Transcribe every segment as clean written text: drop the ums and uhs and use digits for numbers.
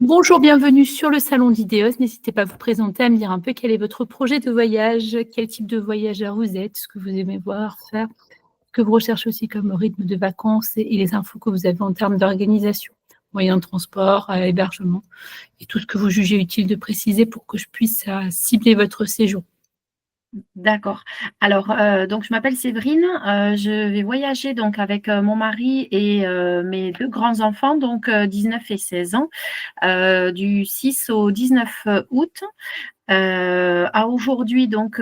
Bonjour, bienvenue sur le salon d'Ideos. N'hésitez pas à vous présenter, à me dire un peu quel est votre projet de voyage, quel type de voyageur vous êtes, ce que vous aimez voir, faire, ce que vous recherchez aussi comme rythme de vacances et les infos que vous avez en termes d'organisation, moyens de transport, hébergement et tout ce que vous jugez utile de préciser pour que je puisse cibler votre séjour. D'accord. Alors, donc je m'appelle Séverine. Je vais voyager donc avec mon mari et mes deux grands-enfants, donc 19 et 16 ans, du 6 au 19 août. À aujourd'hui, donc,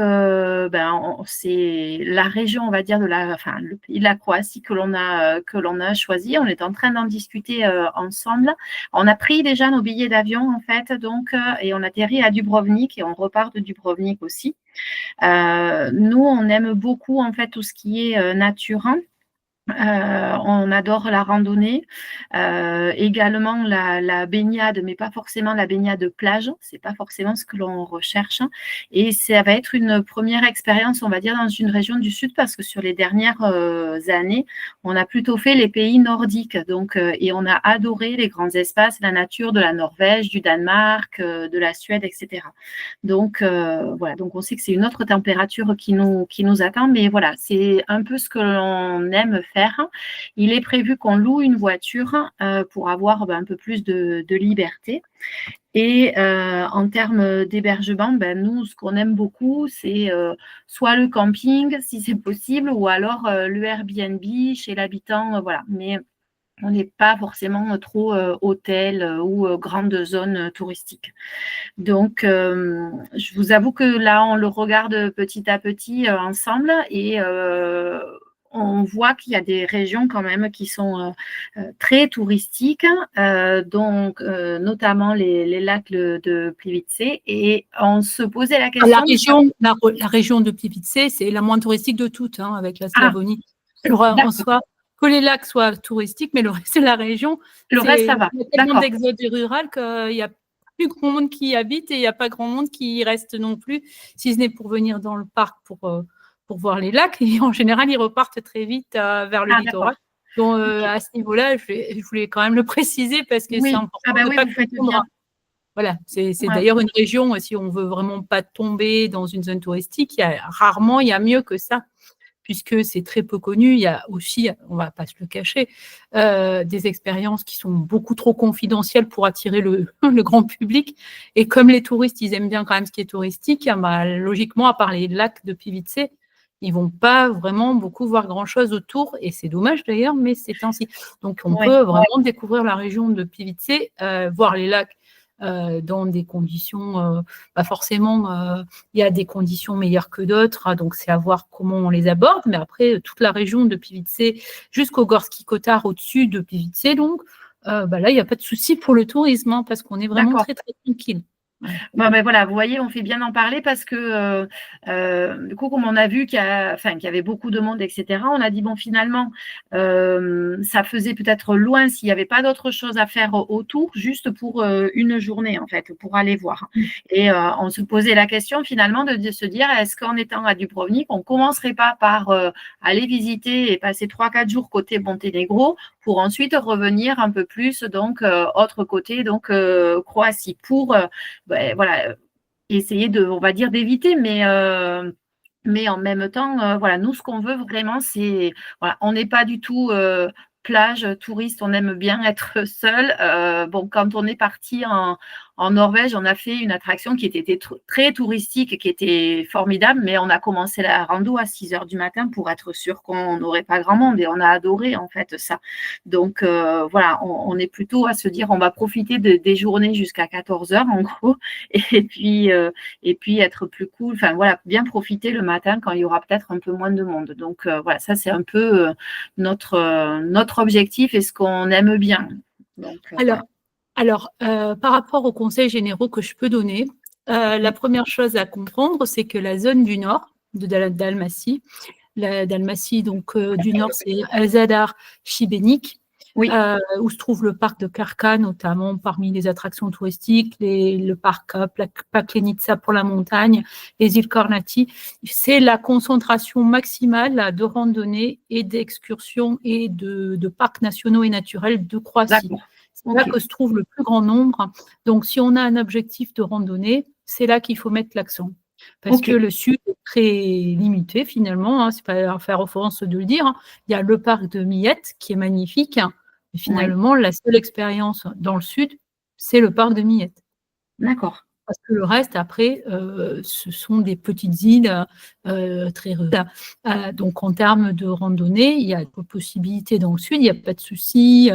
c'est la région, on va dire, le pays de la Croatie que l'on a choisi. On est en train d'en discuter ensemble. On a pris déjà nos billets d'avion, en fait, donc, et on atterrit à Dubrovnik et on repart de Dubrovnik aussi. Nous, on aime beaucoup, en fait, tout ce qui est nature. On adore la randonnée, également la baignade, mais pas forcément la baignade de plage. C'est pas forcément ce que l'on recherche. Et ça va être une première expérience, on va dire, dans une région du Sud, parce que sur les dernières années, on a plutôt fait les pays nordiques. Donc, et on a adoré les grands espaces, la nature de la Norvège, du Danemark, de la Suède, etc. Donc, voilà. Donc, on sait que c'est une autre température qui nous attend, mais voilà, c'est un peu ce que l'on aime faire. Il est prévu qu'on loue une voiture pour avoir un peu plus de liberté. Et en termes d'hébergement, nous, ce qu'on aime beaucoup, c'est soit le camping, si c'est possible, ou alors le Airbnb chez l'habitant, voilà. Mais on n'est pas forcément trop hôtel ou grande zone touristique. Donc, je vous avoue que là, on le regarde petit à petit ensemble et on voit qu'il y a des régions quand même qui sont très touristiques, donc notamment les lacs de Plivice. Et on se posait la question. La région de Plivice, c'est la moins touristique de toutes, avec la Slavonie. En soi, que les lacs soient touristiques, mais le reste de la région, le reste, ça va. Il y a tellement d'exode rural qu'il y a plus grand monde qui y habite et il n'y a pas grand monde qui y reste non plus, si ce n'est pour venir dans le parc pour voir les lacs. Et en général, ils repartent très vite vers le littoral. Donc, à ce niveau-là, je voulais quand même le préciser parce que c'est important de ne pas confondre. Voilà, c'est d'ailleurs une région, si on veut vraiment pas tomber dans une zone touristique, il y a mieux que ça, puisque c'est très peu connu. Il y a aussi, on va pas se le cacher, des expériences qui sont beaucoup trop confidentielles pour attirer le grand public. Et comme les touristes, ils aiment bien quand même ce qui est touristique, logiquement, à part les lacs de Plivice, ils vont pas vraiment beaucoup voir grand-chose autour. Et c'est dommage d'ailleurs, mais c'est ainsi. Donc, on peut vraiment découvrir la région de Plivice, voir les lacs dans des conditions, pas forcément, il y a des conditions meilleures que d'autres, donc c'est à voir comment on les aborde, mais après, toute la région de Plivice jusqu'au Gorski Kotar au-dessus de Plivice, donc là, il n'y a pas de souci pour le tourisme, parce qu'on est vraiment très, très tranquille. Voilà, vous voyez, on fait bien d'en parler parce que du coup, comme on a vu qu'il y avait beaucoup de monde, etc., on a dit, bon, finalement, ça faisait peut-être loin s'il n'y avait pas d'autre chose à faire autour, juste pour une journée, en fait, pour aller voir. Et on se posait la question, finalement, de se dire, est-ce qu'en étant à Dubrovnik, on ne commencerait pas par aller visiter et passer 3-4 jours côté Monténégro pour ensuite revenir un peu plus, donc, autre côté, donc, Croatie, pour voilà, essayer on va dire, d'éviter, mais en même temps, voilà, nous, ce qu'on veut vraiment, c'est, voilà, on n'est pas du tout plage, touriste, on aime bien être seul. Bon, quand on est parti en Norvège, on a fait une attraction qui était très touristique, qui était formidable, mais on a commencé la rando à 6 heures du matin pour être sûr qu'on n'aurait pas grand monde et on a adoré en fait ça. Donc voilà, on est plutôt à se dire on va profiter des journées jusqu'à 14 heures en gros et puis être plus cool, enfin voilà, bien profiter le matin quand il y aura peut-être un peu moins de monde. Donc voilà, ça c'est un peu notre objectif et ce qu'on aime bien. Donc, Alors, par rapport aux conseils généraux que je peux donner, la première chose à comprendre, c'est que la zone du nord de Dalmatie, donc du nord, c'est Zadar, Šibenik, où se trouve le parc de Krka, notamment parmi les attractions touristiques, le parc Paklenica pour la montagne, les îles Kornati. C'est la concentration maximale de randonnées et d'excursions et de parcs nationaux et naturels de Croatie. C'est là que se trouve le plus grand nombre. Donc, si on a un objectif de randonnée, c'est là qu'il faut mettre l'accent. Parce que le sud est très limité finalement, c'est pas à faire offense de le dire. Il y a le parc de Millette qui est magnifique. Et finalement, la seule expérience dans le sud, c'est le parc de Millette. D'accord. Parce que le reste, après, ce sont des petites îles très rurales. Donc, en termes de randonnée, il y a des possibilités dans le sud, il n'y a pas de souci.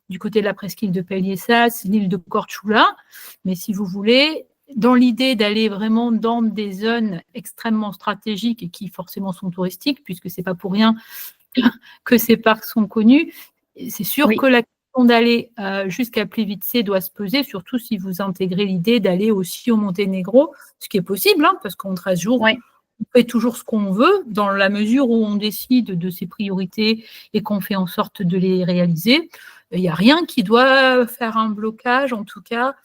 Du côté de la presqu'île de Peliessas, l'île de Korčula. Mais si vous voulez, dans l'idée d'aller vraiment dans des zones extrêmement stratégiques et qui forcément sont touristiques, puisque ce n'est pas pour rien que ces parcs sont connus, c'est sûr que la question d'aller jusqu'à Plivice doit se peser, surtout si vous intégrez l'idée d'aller aussi au Monténégro, ce qui est possible, parce qu'en 13 jours, on fait toujours ce qu'on veut, dans la mesure où on décide de ses priorités et qu'on fait en sorte de les réaliser. Il n'y a rien qui doit faire un blocage, en tout cas.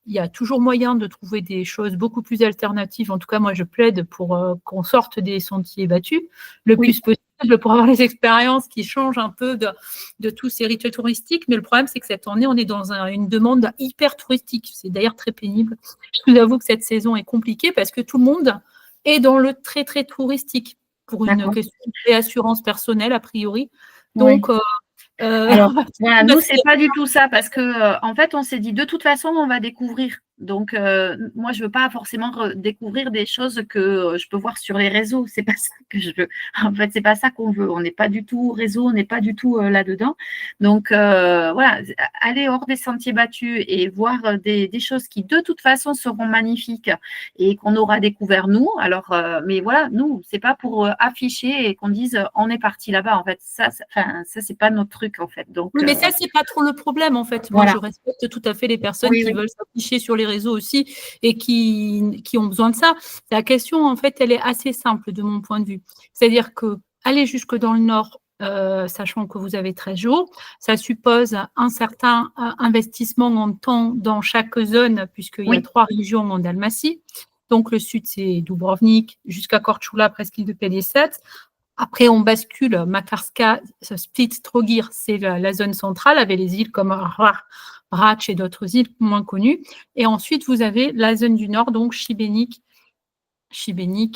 Il y a toujours moyen de trouver des choses beaucoup plus alternatives. En tout cas, moi, je plaide pour qu'on sorte des sentiers battus le plus possible pour avoir les expériences qui changent un peu de tous ces rituels touristiques. Mais le problème, c'est que cette année, on est dans une demande hyper touristique. C'est d'ailleurs très pénible. Je vous avoue que cette saison est compliquée parce que tout le monde est dans le très, très touristique pour une question de réassurance personnelle, a priori. Donc, alors, nous, c'est pas du tout ça parce que en fait, on s'est dit de toute façon, on va découvrir. Donc, moi, je veux pas forcément découvrir des choses que je peux voir sur les réseaux. C'est pas ça que je veux. En fait, c'est pas ça qu'on veut. On n'est pas du tout réseau, on n'est pas du tout là-dedans. Donc, voilà, aller hors des sentiers battus et voir des choses qui, de toute façon, seront magnifiques et qu'on aura découvert nous. Alors, mais voilà, nous, c'est pas pour afficher et qu'on dise on est parti là-bas. En fait, ça c'est pas notre truc, en fait. Donc, oui, mais ça, c'est pas trop le problème, en fait. Moi, je respecte tout à fait les personnes qui veulent s'afficher sur les réseaux aussi et qui ont besoin de ça. La question, en fait, elle est assez simple de mon point de vue. C'est-à-dire que aller jusque dans le nord, sachant que vous avez 13 jours, ça suppose un certain investissement en temps dans chaque zone, puisqu'il y a 3 régions en Dalmatie. Donc, le sud, c'est Dubrovnik, jusqu'à Korčula, presqu'île de Peliesec. Après, on bascule, Makarska, Split, Trogir, c'est la zone centrale, avec les îles comme Brač et d'autres îles moins connues. Et ensuite, vous avez la zone du nord, donc Šibenik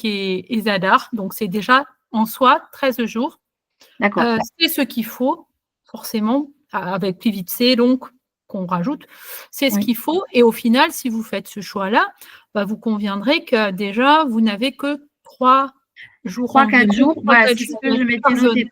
et Zadar. Donc, c'est déjà en soi 13 jours. D'accord. C'est ce qu'il faut, forcément, avec Plivice, donc, qu'on rajoute. C'est ce qu'il faut. Et au final, si vous faites ce choix-là, vous conviendrez que déjà, vous n'avez que 3 jours. 3-4 jours, c'est ce que je m'étais noté.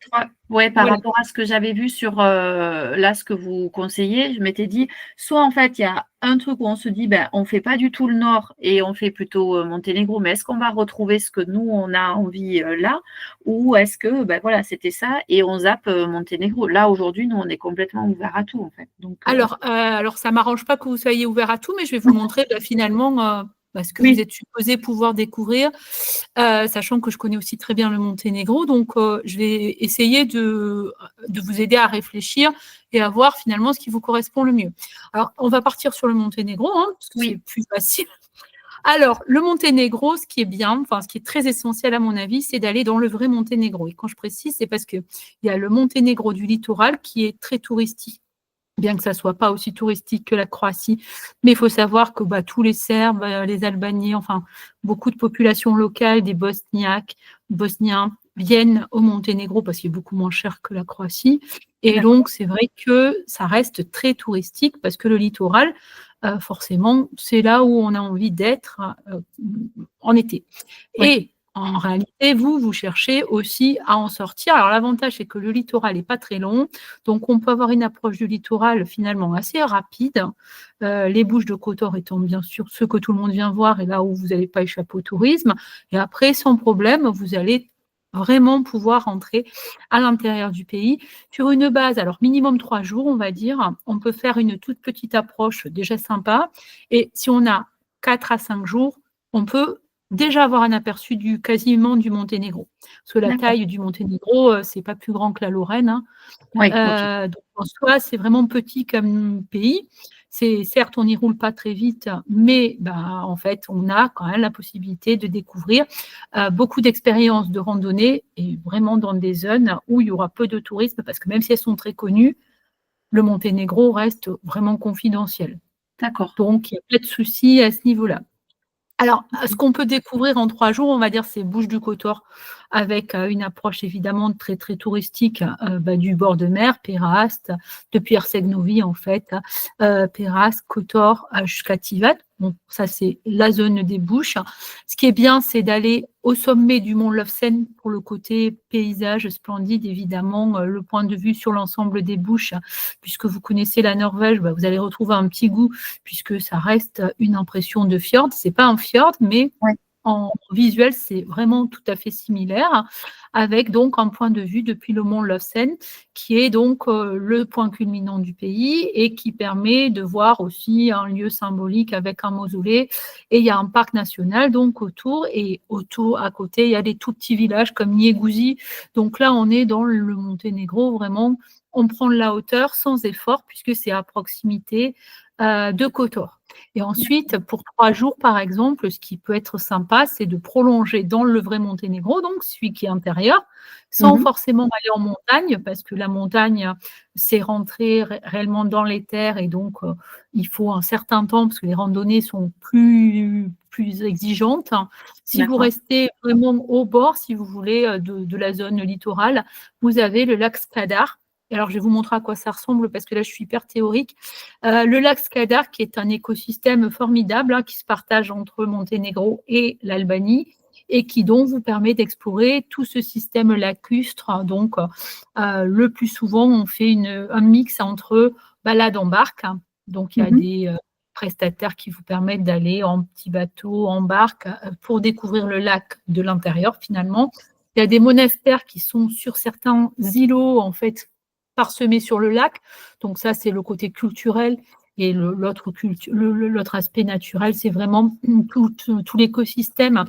Par rapport à ce que j'avais vu sur là, ce que vous conseillez, je m'étais dit, soit en fait, il y a un truc où on se dit, on ne fait pas du tout le nord et on fait plutôt Monténégro, mais est-ce qu'on va retrouver ce que nous, on a envie là, ou est-ce que, voilà, c'était ça et on zappe Monténégro. Là, aujourd'hui, nous, on est complètement ouvert à tout, en fait. Donc, alors, ça ne m'arrange pas que vous soyez ouvert à tout, mais je vais vous montrer finalement ce que vous êtes supposé pouvoir découvrir, sachant que je connais aussi très bien le Monténégro. Donc, je vais essayer de vous aider à réfléchir et à voir finalement ce qui vous correspond le mieux. Alors, on va partir sur le Monténégro, parce que c'est plus facile. Alors, le Monténégro, ce qui est bien, ce qui est très essentiel à mon avis, c'est d'aller dans le vrai Monténégro. Et quand je précise, c'est parce qu'il y a le Monténégro du littoral qui est très touristique, bien que ça ne soit pas aussi touristique que la Croatie. Mais il faut savoir que tous les Serbes, les Albanais, enfin, beaucoup de populations locales, des Bosniens, viennent au Monténégro parce qu'il est beaucoup moins cher que la Croatie. Et donc, c'est vrai que ça reste très touristique parce que le littoral, forcément, c'est là où on a envie d'être en été. Et en réalité, vous cherchez aussi à en sortir. Alors, l'avantage, c'est que le littoral n'est pas très long. Donc, on peut avoir une approche du littoral finalement assez rapide. Les Bouches de Kotor étant bien sûr ce que tout le monde vient voir et là où vous n'allez pas échapper au tourisme. Et après, sans problème, vous allez vraiment pouvoir entrer à l'intérieur du pays sur une base, alors minimum 3 jours, on va dire. On peut faire une toute petite approche déjà sympa. Et si on a 4 à 5 jours, on peut déjà avoir un aperçu quasiment du Monténégro. Parce que la taille du Monténégro, c'est pas plus grand que la Lorraine. Donc en soi, c'est vraiment petit comme pays. Certes, on n'y roule pas très vite, mais en fait, on a quand même la possibilité de découvrir beaucoup d'expériences de randonnée et vraiment dans des zones où il y aura peu de tourisme, parce que même si elles sont très connues, le Monténégro reste vraiment confidentiel. D'accord. Donc, il n'y a pas de souci à ce niveau-là. Alors, ce qu'on peut découvrir en 3 jours, on va dire, c'est Bouches du Kotor, avec une approche évidemment très, très touristique du bord de mer, Pérast, depuis Erceg-Novi en fait, Pérast, Kotor jusqu'à Tivat. Bon, ça, c'est la zone des Bouches. Ce qui est bien, c'est d'aller au sommet du mont Lofsen pour le côté paysage splendide, évidemment, le point de vue sur l'ensemble des Bouches. Puisque vous connaissez la Norvège, vous allez retrouver un petit goût, puisque ça reste une impression de fjord. C'est pas un fjord, mais Ouais. en visuel, c'est vraiment tout à fait similaire, avec donc un point de vue depuis le mont Lofsen, qui est donc le point culminant du pays et qui permet de voir aussi un lieu symbolique avec un mausolée. Et il y a un parc national donc autour, et autour, à côté, il y a des tout petits villages comme Niégouzi. Donc là, on est dans le Monténégro, vraiment, on prend de la hauteur sans effort, puisque c'est à proximité de Kotor. Et ensuite, pour 3 jours, par exemple, ce qui peut être sympa, c'est de prolonger dans le vrai Monténégro, donc celui qui est intérieur, sans Mhm. forcément aller en montagne, parce que la montagne, c'est rentrer réellement dans les terres, et donc il faut un certain temps, parce que les randonnées sont plus exigeantes. Si vous D'accord. restez vraiment au bord, si vous voulez, de la zone littorale, vous avez le lac Skadar. Alors, je vais vous montrer à quoi ça ressemble, parce que là, je suis hyper théorique. Le lac Skadar, qui est un écosystème formidable, qui se partage entre Monténégro et l'Albanie, et qui donc vous permet d'explorer tout ce système lacustre. Donc, le plus souvent, on fait un mix entre balade en barque. Donc, il y a Mhm. des prestataires qui vous permettent d'aller en petit bateau, en barque, pour découvrir le lac de l'intérieur, finalement. Il y a des monastères qui sont sur certains îlots, en fait, parsemés sur le lac. Donc ça, c'est le côté culturel. Et l'autre aspect naturel, c'est vraiment tout l'écosystème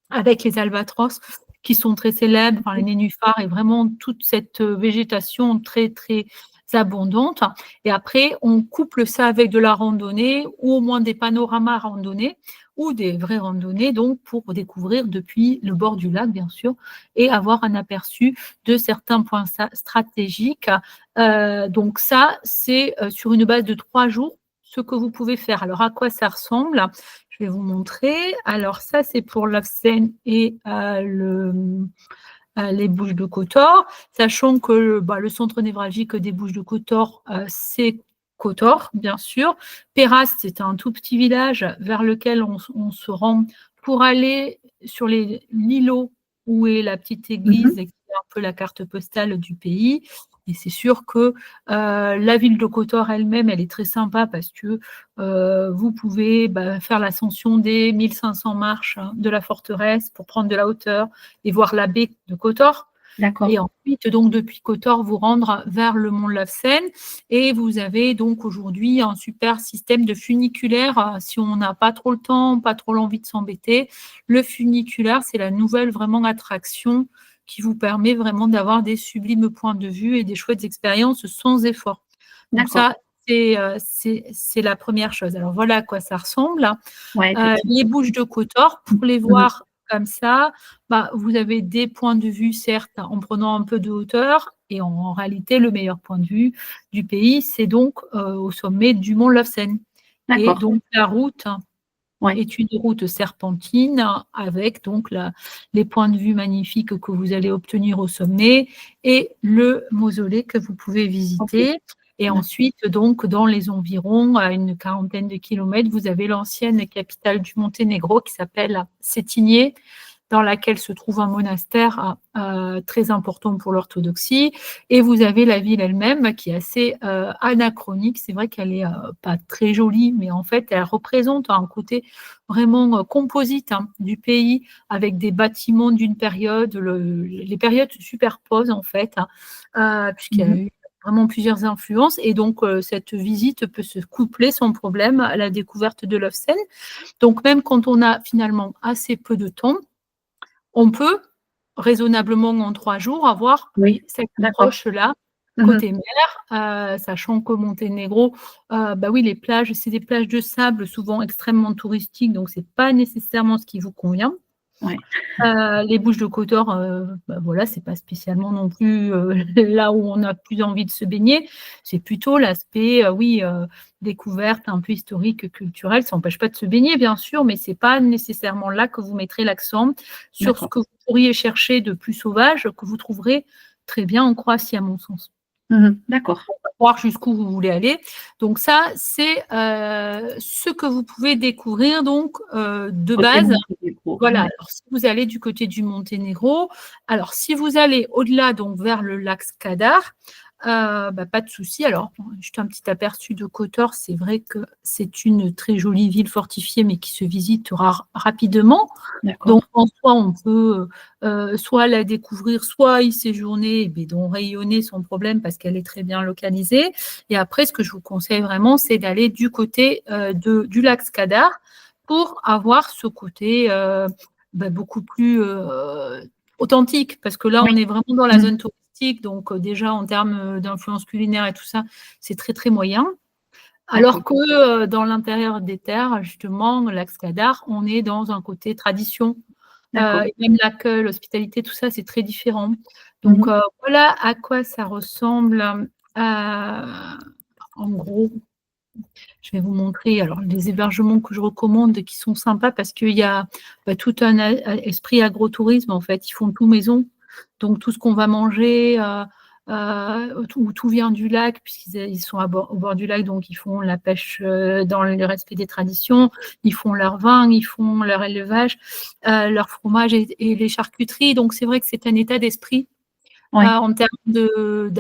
avec les albatros qui sont très célèbres, enfin, les nénuphars, et vraiment toute cette végétation très, très abondante. Et après, on couple ça avec de la randonnée, ou au moins des panoramas randonnés, ou des vraies randonnées, donc pour découvrir depuis le bord du lac, bien sûr, et avoir un aperçu de certains points stratégiques. Donc ça, c'est sur une base de 3 jours ce que vous pouvez faire. Alors, à quoi ça ressemble? Je vais vous montrer. Alors, ça, c'est pour la Seine et les Bouches de Kotor, sachant que le centre névralgique des Bouches de Kotor, c'est Kotor, bien sûr. Pérast, c'est un tout petit village vers lequel on se rend pour aller sur l'îlot où est la petite église, Mhm. et qui est un peu la carte postale du pays. Et c'est sûr que la ville de Kotor elle-même, elle est très sympa, parce que vous pouvez faire l'ascension des 1500 marches de la forteresse pour prendre de la hauteur et voir la baie de Kotor. D'accord. Et ensuite, donc, depuis Kotor, vous rendre vers le mont Lofsen. Et vous avez donc aujourd'hui un super système de funiculaire. Si on n'a pas trop le temps, pas trop l'envie de s'embêter, le funiculaire, c'est la nouvelle vraiment attraction qui vous permet vraiment d'avoir des sublimes points de vue et des chouettes expériences sans effort. Donc D'accord. ça, c'est la première chose. Alors voilà à quoi ça ressemble. Ouais, effectivement. Les Bouches de Kotor, pour les Mhm. voir comme ça, vous avez des points de vue, certes, en prenant un peu de hauteur, et en réalité, le meilleur point de vue du pays, c'est donc au sommet du mont Lofsen. Et D'accord. donc, la route Ouais. est une route serpentine, avec donc les points de vue magnifiques que vous allez obtenir au sommet, et le mausolée que vous pouvez Ok. visiter. Et D'accord. ensuite, donc, dans les environs, à une quarantaine de kilomètres, vous avez l'ancienne capitale du Monténégro qui s'appelle Cetinje, dans laquelle se trouve un monastère très important pour l'orthodoxie. Et vous avez la ville elle-même qui est assez anachronique. C'est vrai qu'elle n'est pas très jolie, mais en fait, elle représente un côté vraiment composite du pays, avec des bâtiments d'une période. Les périodes se superposent, en fait, puisqu'il y a Mhm. eu vraiment plusieurs influences. Et donc, cette visite peut se coupler sans problème à la découverte de Lofsen. Donc, même quand on a finalement assez peu de temps, on peut raisonnablement en 3 jours avoir Oui. cette D'accord. approche-là Mhm. côté mer, sachant qu'au Monténégro, oui, les plages, c'est des plages de sable souvent extrêmement touristiques, donc c'est pas nécessairement ce qui vous convient. Ouais. Les Bouches de Kotor, voilà, c'est pas spécialement non plus là où on a plus envie de se baigner. C'est plutôt l'aspect, oui, découverte un peu historique, culturelle. Ça n'empêche pas de se baigner, bien sûr, mais c'est pas nécessairement là que vous mettrez l'accent sur ce D'accord. que vous pourriez chercher de plus sauvage, que vous trouverez très bien en Croatie, à mon sens. D'accord. Voir jusqu'où vous voulez aller. Donc ça, c'est ce que vous pouvez découvrir donc de Côté base. Monténégro. Voilà, Ouais. alors si vous allez du côté du Monténégro, alors si vous allez au-delà, donc vers le lac Skadar, pas de souci. Alors, juste un petit aperçu de Kotor, c'est vrai que c'est une très jolie ville fortifiée, mais qui se visite rapidement. Donc, D'accord. en soi, on peut soit la découvrir, soit y séjourner, et donc rayonner sans problème parce qu'elle est très bien localisée. Et après, ce que je vous conseille vraiment, c'est d'aller du côté du lac Skadar pour avoir ce côté beaucoup plus authentique. Parce que là, Oui. on est vraiment dans la Mmh. zone touristique. Donc, déjà, en termes d'influence culinaire et tout ça, c'est très, très moyen. Alors D'accord. que dans l'intérieur des terres, justement, lac Skadar, on est dans un côté tradition. D'accord. Et même l'accueil, l'hospitalité, tout ça, c'est très différent. Donc, Mmh. voilà à quoi ça ressemble. En gros, je vais vous montrer alors les hébergements que je recommande qui sont sympas parce qu'il y a tout un esprit agrotourisme en fait. Ils font tout maison. Donc tout ce qu'on va manger, tout vient du lac puisqu'ils sont au bord du lac, donc ils font la pêche dans le respect des traditions, ils font leur vin, ils font leur élevage, leur fromage et les charcuteries. Donc c'est vrai que c'est un état d'esprit Oui. en termes de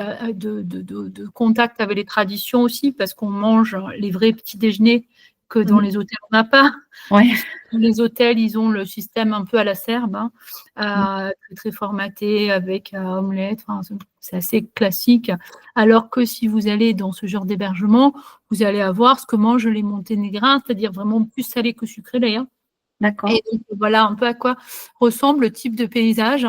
contact avec les traditions aussi, parce qu'on mange les vrais petits déjeuners que dans Mmh. les hôtels on n'a pas, Ouais. puisque dans les hôtels, ils ont le système un peu à la serbe, hein, Mmh. très, très formaté avec omelette, enfin, c'est assez classique. Alors que si vous allez dans ce genre d'hébergement, vous allez avoir ce que mangent les Monténégrins, c'est-à-dire vraiment plus salé que sucré d'ailleurs. D'accord. Et donc, voilà un peu à quoi ressemble le type de paysage.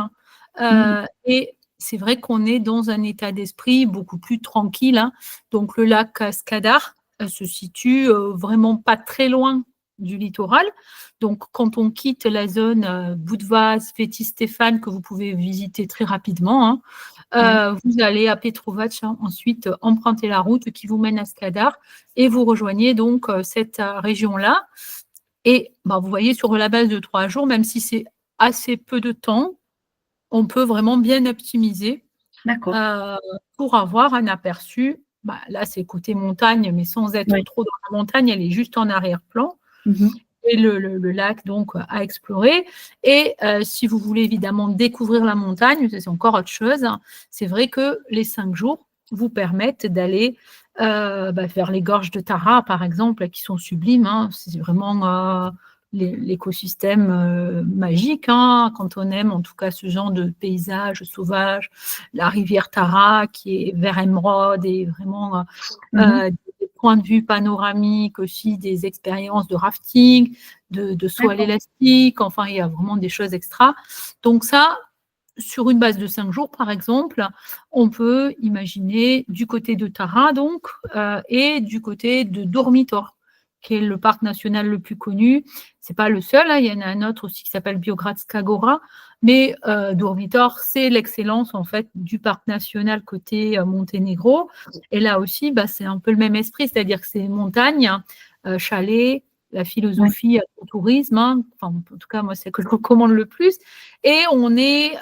Mmh. Et c'est vrai qu'on est dans un état d'esprit beaucoup plus tranquille, hein. Donc, le lac Skadar se situe vraiment pas très loin du littoral. Donc, quand on quitte la zone Budva, Sveti Stefan, que vous pouvez visiter très rapidement, hein, Ouais. vous allez à Petrovac, hein, ensuite emprunter la route qui vous mène à Skadar et vous rejoignez donc cette région-là. Et vous voyez, sur la base de 3 jours, même si c'est assez peu de temps, on peut vraiment bien optimiser D'accord. heu, pour avoir un aperçu. Là, c'est côté montagne, mais sans être Ouais. trop dans la montagne, elle est juste en arrière-plan Mmh. et le lac donc à explorer. Et si vous voulez évidemment découvrir la montagne, ça c'est encore autre chose, hein. C'est vrai que les 5 jours vous permettent d'aller vers les gorges de Tara, par exemple, qui sont sublimes, hein. C'est vraiment l'écosystème magique, hein, quand on aime en tout cas ce genre de paysage sauvage. La rivière Tara qui est vert émeraude et vraiment Mmh. des points de vue panoramiques aussi, des expériences de rafting, de saut à D'accord. l'élastique, enfin il y a vraiment des choses extra. Donc ça, sur une base de 5 jours par exemple, on peut imaginer du côté de Tara donc et du côté de Dormitor, qui est le parc national le plus connu. C'est pas le seul, hein, il y en a un autre aussi qui s'appelle Biogradska Gora, mais Dormitor, c'est l'excellence en fait du parc national côté Monténégro. Et là aussi, c'est un peu le même esprit, c'est-à-dire que c'est montagne, chalet, la Ouais. philosophie au tourisme, hein. Enfin, en tout cas, moi, c'est ce que je recommande le plus. Et on est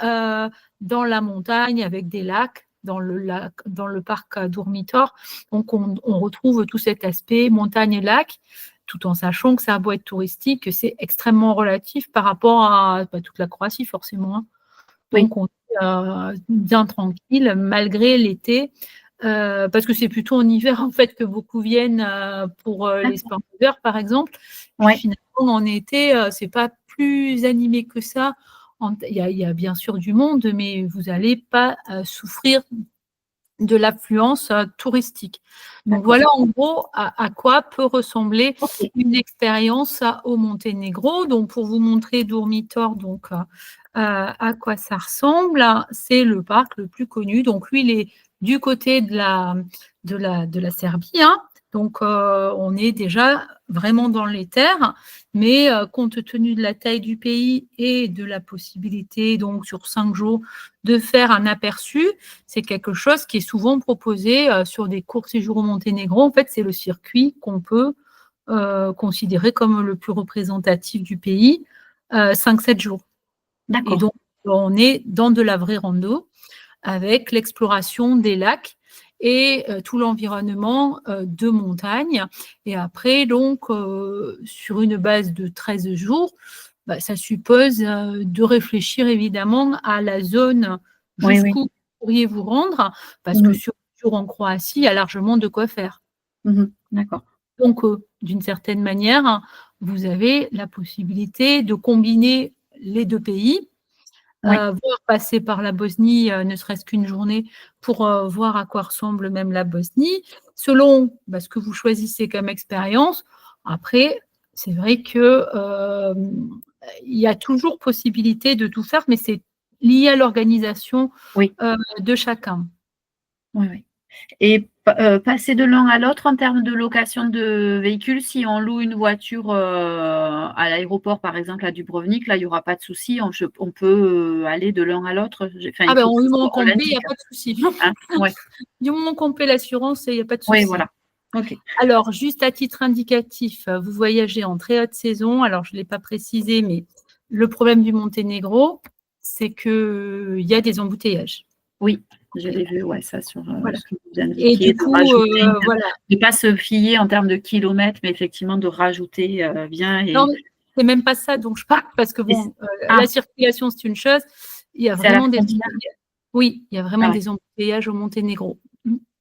dans la montagne avec des lacs, dans le parc Dormitor. Donc, on retrouve tout cet aspect montagne-lac, tout en sachant que ça a beau être touristique, que c'est extrêmement relatif par rapport à toute la Croatie, forcément, hein. Oui. Donc, on est bien tranquille malgré l'été, parce que c'est plutôt en hiver, en fait, que beaucoup viennent pour les D'accord. sports d'hiver, par exemple. Puis Ouais. finalement, en été, c'est pas plus animé que ça. Il y a bien sûr du monde, mais vous n'allez pas souffrir de l'affluence touristique. Donc D'accord. voilà en gros à quoi peut ressembler OK. une expérience au Monténégro. Donc pour vous montrer Dormitor, donc à quoi ça ressemble, c'est le parc le plus connu. Donc lui, il est du côté de la Serbie, hein. Donc on est déjà vraiment dans les terres, mais compte tenu de la taille du pays et de la possibilité, donc sur 5 jours, de faire un aperçu, c'est quelque chose qui est souvent proposé sur des courts séjours au Monténégro. En fait, c'est le circuit qu'on peut considérer comme le plus représentatif du pays, 5-7 jours. Et D'accord. donc, on est dans de la vraie rando avec l'exploration des lacs et tout l'environnement de montagne. Et après, donc, sur une base de 13 jours, ça suppose de réfléchir évidemment à la zone Oui, oui. jusqu'où vous pourriez vous rendre, parce que Mhm. sur un jour en Croatie, il y a largement de quoi faire. Mhm. D'accord. Donc, d'une certaine manière, vous avez la possibilité de combiner les 2 pays, Oui, voire passer par la Bosnie, ne serait-ce qu'une journée pour, voir à quoi ressemble même la Bosnie, selon, ce que vous choisissez comme expérience. Après, c'est vrai que, il y a toujours possibilité de tout faire, mais c'est lié à l'organisation, oui, de chacun. oui, oui. Et passer de l'un à l'autre en termes de location de véhicules, si on loue une voiture à l'aéroport, par exemple, à Dubrovnik, là, il n'y aura pas de souci, on peut aller de l'un à l'autre. Enfin, Ah il faut que du ce moment soit, on qu'on paie, il y a l'indique, pas de souci. hein. Ouais, Du moment qu'on paie l'assurance, il y a pas de oui, souci. voilà. OK. Alors, juste à titre indicatif, vous voyagez en très haute saison. Alors, je ne l'ai pas précisé, mais le problème du Monténégro, c'est qu'il y a des embouteillages. Oui, je l'ai vu, ouais, ça sur Voilà. ce que vous Et indiquiez, du de coup, rajouter, voilà. de ne pas se fier en termes de kilomètres, mais effectivement de rajouter bien Non, et, c'est même pas ça dont je parle, parce que et bon, ah, la circulation, c'est une chose. Il y a c'est à la vraiment des frontière. embouteillages. Oui, il y a vraiment Ah ouais, des embouteillages au Monténégro.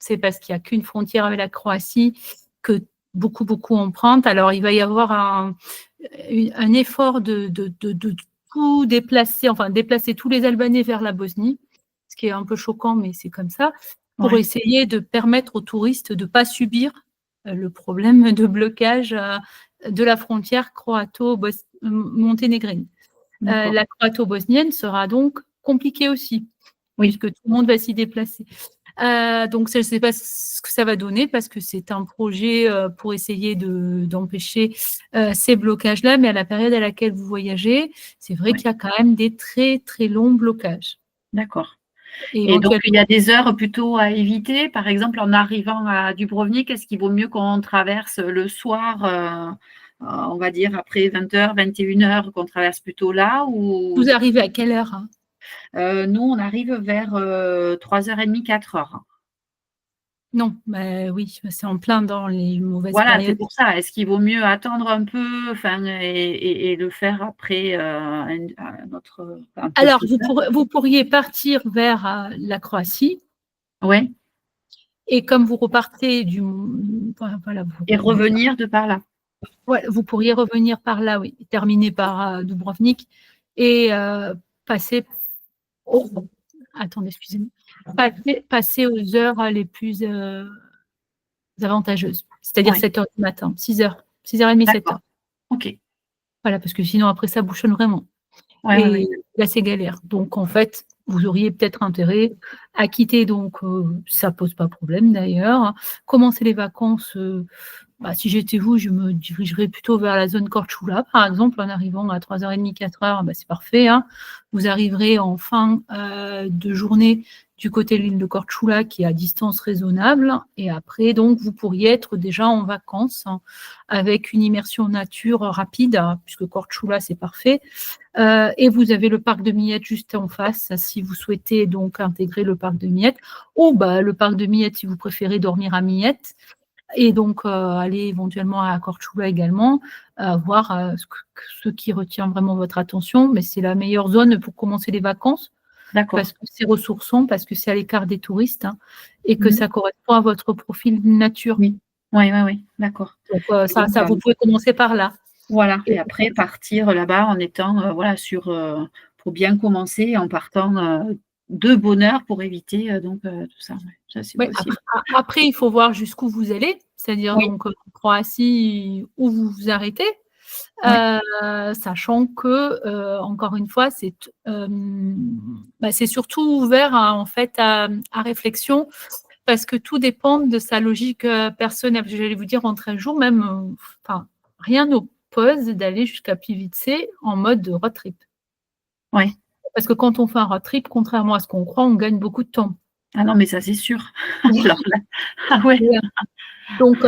C'est parce qu'il n'y a qu'une frontière avec la Croatie que beaucoup, beaucoup empruntent. Alors, il va y avoir un effort de tout déplacer, enfin, déplacer tous les Albanais vers la Bosnie, ce qui est un peu choquant, mais c'est comme ça, pour ouais, essayer de permettre aux touristes de ne pas subir le problème de blocage de la frontière croato-monténégrine. d'accord. La croato-bosnienne sera donc compliquée aussi, Oui, puisque tout le monde va s'y déplacer. Donc, je ne sais pas ce que ça va donner parce que c'est un projet pour essayer d'empêcher ces blocages-là, mais à la période à laquelle vous voyagez, c'est vrai ouais, qu'il y a quand même des très, très longs blocages. d'accord. Et Et donc, éventuellement, il y a des heures plutôt à éviter. Par exemple, en arrivant à Dubrovnik, est-ce qu'il vaut mieux qu'on traverse le soir, on va dire après 20h, 21h, qu'on traverse plutôt là ou vous arrivez à quelle heure, hein? nous, on arrive vers 3h30, 4h. Non, oui, c'est en plein dans les mauvaises Voilà, c'est périodes. pour ça. Est-ce qu'il vaut mieux attendre un peu, enfin, et le faire après un autre, un peu Alors, plus tard? vous pourriez partir vers la Croatie, Oui, et comme vous repartez voilà, et revenir de par là. ouais, vous pourriez revenir par là, oui, terminer par Dubrovnik et passer attendez, excusez-moi, passer aux heures les plus avantageuses, c'est-à-dire Oui, 7 heures du matin, 6h30, 7 heures. d'accord. OK. Voilà, parce que sinon après ça bouchonne vraiment. Ouais, ouais, ouais. Et là, c'est galère. Donc, en fait, vous auriez peut-être intérêt à quitter, donc ça pose pas problème d'ailleurs. Commencer les vacances, si j'étais vous, je me dirigerais plutôt vers la zone Korčula, par exemple, en arrivant à 3h30, 4h, c'est parfait, hein. Vous arriverez en fin de journée du côté de l'île de Korčula, qui est à distance raisonnable, et après, donc, vous pourriez être déjà en vacances, hein, avec une immersion nature rapide, hein, puisque Korčula, c'est parfait. Et vous avez le parc de Millet juste en face, si vous souhaitez donc intégrer le parc de Millet, ou le parc de Millet si vous préférez dormir à Millet, et donc aller éventuellement à Korčula également, voir ce qui retient vraiment votre attention. Mais c'est la meilleure zone pour commencer les vacances, D'accord. parce que c'est ressourçant, parce que c'est à l'écart des touristes, hein, et que Mmh. ça correspond à votre profil nature. Oui. Oui, oui, oui, d'accord. Donc Et donc, vous pouvez commencer par là. voilà, Et et après partir là-bas en étant, voilà, pour bien commencer en partant, de bonne heure pour éviter, donc tout ça, ouais, ça c'est ouais, possible. après, il faut voir jusqu'où vous allez, c'est-à-dire Oui, donc en Croatie, où vous vous arrêtez, oui, sachant que, encore une fois, c'est surtout ouvert en fait à réflexion, parce que tout dépend de sa logique personnelle. J'allais vous dire en 13 jours même, enfin, rien n'oppose d'aller jusqu'à Plivice en mode road trip. Ouais. Parce que quand on fait un road trip, contrairement à ce qu'on croit, on gagne beaucoup de temps. Ah non, mais ça, c'est sûr. Alors là, ah ouais. Donc,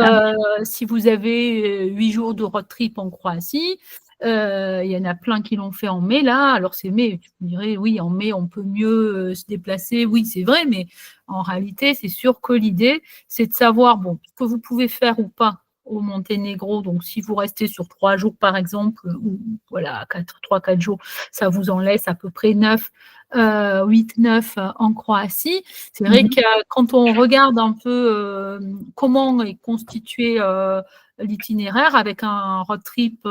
si vous avez 8 jours de road trip en Croatie, il y en a plein qui l'ont fait en mai, là. Alors, c'est mai, tu me dirais, oui, en mai, on peut mieux se déplacer. Oui, c'est vrai, mais en réalité, c'est sûr que l'idée, c'est de savoir, bon, ce que vous pouvez faire ou pas au Monténégro. Donc, si vous restez sur 3 jours, par exemple, ou voilà, 3-4 jours, ça vous en laisse à peu près 9, 8, 9 en Croatie. C'est vrai que quand on regarde un peu comment est constitué l'itinéraire avec un road trip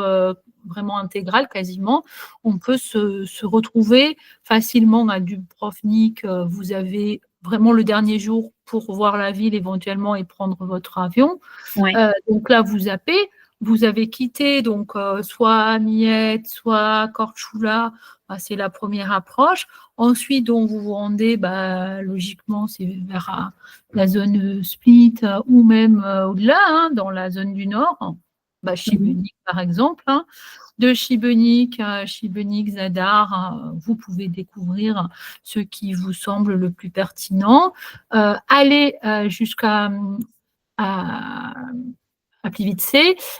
vraiment intégral quasiment, on peut se retrouver facilement à Dubrovnik. Vous avez vraiment le dernier jour pour voir la ville éventuellement et prendre votre avion. Ouais. Donc là, vous zappez. Vous avez quitté donc soit Miette, soit Korčula. C'est la première approche. Ensuite, donc, vous vous rendez, logiquement, c'est vers la zone Split ou même au-delà, dans la zone du Nord, Šibenik par exemple. De Šibenik, Zadar, vous pouvez découvrir ce qui vous semble le plus pertinent. Allez jusqu'à Plivice.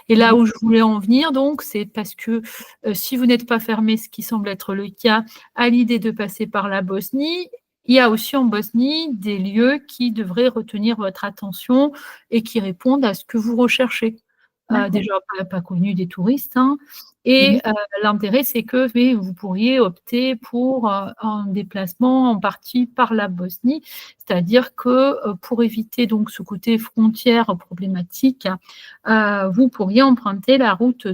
Et là où je voulais en venir, donc, c'est parce que si vous n'êtes pas fermé, ce qui semble être le cas, à l'idée de passer par la Bosnie, il y a aussi en Bosnie des lieux qui devraient retenir votre attention et qui répondent à ce que vous recherchez. Déjà, pas connu des touristes. Et l'intérêt, c'est que vous pourriez opter pour un déplacement en partie par la Bosnie, c'est-à-dire que pour éviter donc ce côté frontière problématique, vous pourriez emprunter la route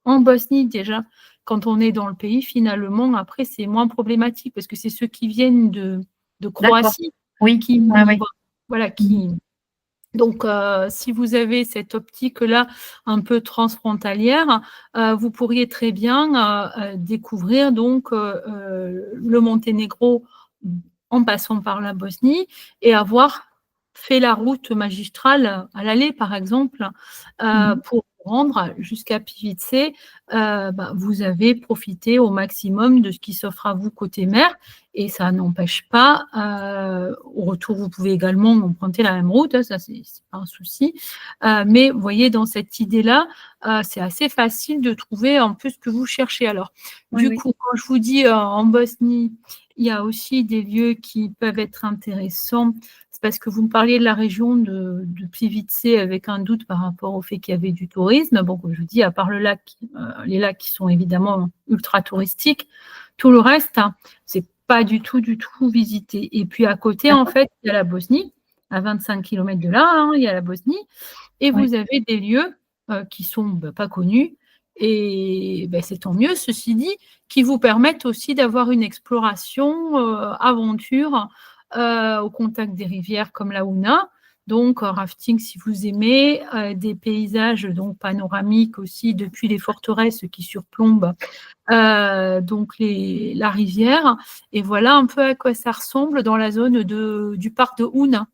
en Bosnie déjà. Quand on est dans le pays, finalement, après, c'est moins problématique parce que c'est ceux qui viennent de Croatie qui, voilà, qui. Donc, si vous avez cette optique-là un peu transfrontalière, vous pourriez très bien découvrir donc le Monténégro en passant par la Bosnie et avoir fait la route magistrale à l'aller, par exemple, pour vous rendre jusqu'à Plivice. Vous avez profité au maximum de ce qui s'offre à vous côté mer et ça n'empêche pas, au retour, vous pouvez également emprunter la même route, ça c'est pas un souci. Mais vous voyez, dans cette idée-là, c'est assez facile de trouver un peu ce que vous cherchez. Alors, du coup, quand je vous dis en Bosnie, il y a aussi des lieux qui peuvent être intéressants. C'est parce que vous me parliez de la région de Plivice avec un doute par rapport au fait qu'il y avait du tourisme. Bon, comme je vous dis, à part le lac, les lacs qui sont évidemment ultra touristiques, tout le reste, c'est pas du tout visité. Et puis à côté, en fait, il y a la Bosnie, à 25 km de là, il y a la Bosnie, et vous avez des lieux qui sont pas connus, et c'est tant mieux, ceci dit, qui vous permettent aussi d'avoir une exploration aventure au contact des rivières comme la Ouna. Donc, rafting si vous aimez, des paysages donc panoramiques aussi depuis les forteresses qui surplombent donc la rivière. Et voilà un peu à quoi ça ressemble dans la zone du parc de Ouna.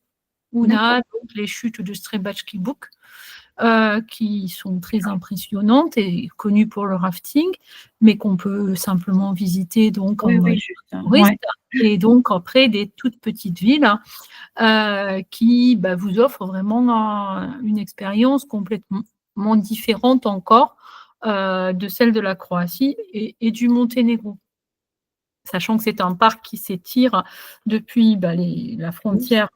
Ouna, donc les chutes de Strebački Buk, qui sont très impressionnantes et connues pour le rafting, mais qu'on peut simplement visiter donc en mode touriste. Et donc après des toutes petites villes qui vous offrent vraiment une expérience complètement différente encore de celle de la Croatie et du Monténégro. Sachant que c'est un parc qui s'étire depuis la frontière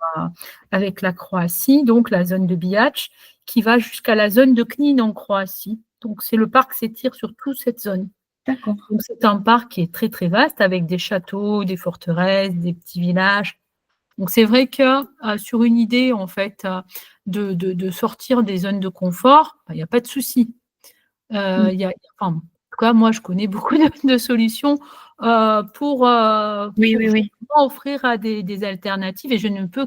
avec la Croatie, donc la zone de Bihac, qui va jusqu'à la zone de Knin en Croatie. Donc le parc s'étire sur toute cette zone. D'accord. Donc c'est un parc qui est très très vaste avec des châteaux, des forteresses, des petits villages. Donc c'est vrai que sur une idée en fait de sortir des zones de confort, il n'y a pas de souci. En tout cas, moi je connais beaucoup de solutions pour offrir à des alternatives et je ne peux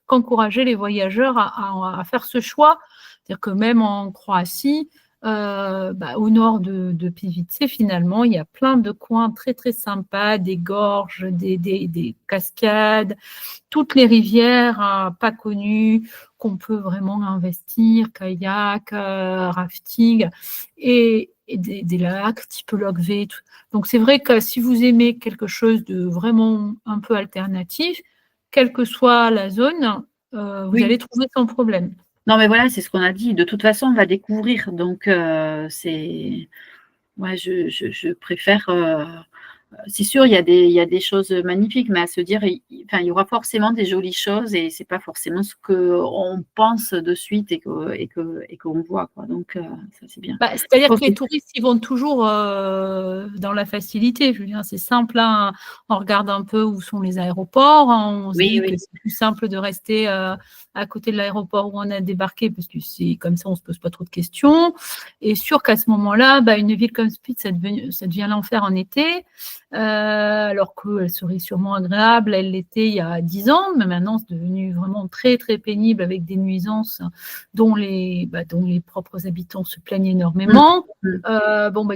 qu'encourager les voyageurs à faire ce choix. C'est-à-dire que même en Croatie, au nord de Plivice, finalement, il y a plein de coins très, très sympas, des gorges, des cascades, toutes les rivières pas connues qu'on peut vraiment investir, kayak, rafting, et des lacs type Loc V. Donc, c'est vrai que si vous aimez quelque chose de vraiment un peu alternatif, quelle que soit la zone, vous allez Oui. trouver sans problème. Non, mais voilà, c'est ce qu'on a dit. De toute façon, on va découvrir. Donc, c'est. Ouais, je préfère. C'est sûr, il y a des choses magnifiques, mais à se dire, enfin, il y aura forcément des jolies choses et c'est pas forcément ce qu'on pense de suite et qu'on voit, quoi. Donc, ça, c'est bien. C'est-à-dire que Ok. les touristes, ils vont toujours dans la facilité. Je veux dire, c'est simple, hein. On regarde un peu où sont les aéroports, hein. On se Oui, dit que oui. c'est plus simple de rester à côté de l'aéroport où on a débarqué, parce que c'est comme ça, on se pose pas trop de questions. Et sûr qu'à ce moment-là, une ville comme Split, ça devient l'enfer en été, alors qu'elle serait sûrement agréable. Elle l'était il y a 10 ans, mais maintenant, c'est devenu vraiment très, très pénible avec des nuisances dont les propres habitants se plaignent énormément.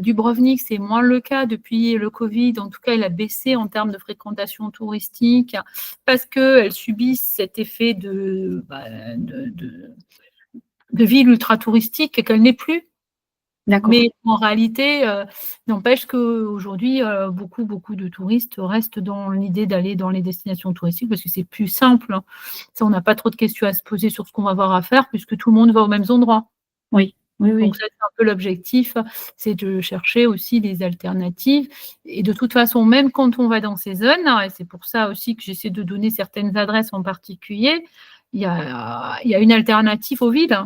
Dubrovnik, c'est moins le cas depuis le Covid. En tout cas, elle a baissé en termes de fréquentation touristique parce qu'elle subit cet effet de ville ultra touristique qu'elle n'est plus. D'accord. Mais en réalité, n'empêche qu'aujourd'hui, beaucoup, beaucoup de touristes restent dans l'idée d'aller dans les destinations touristiques parce que c'est plus simple. Ça, on n'a pas trop de questions à se poser sur ce qu'on va avoir à faire puisque tout le monde va aux mêmes endroits. Oui, oui, Donc oui. ça, c'est un peu l'objectif, c'est de chercher aussi des alternatives. Et de toute façon, même quand on va dans ces zones, et c'est pour ça aussi que j'essaie de donner certaines adresses en particulier, il y a une alternative aux villes.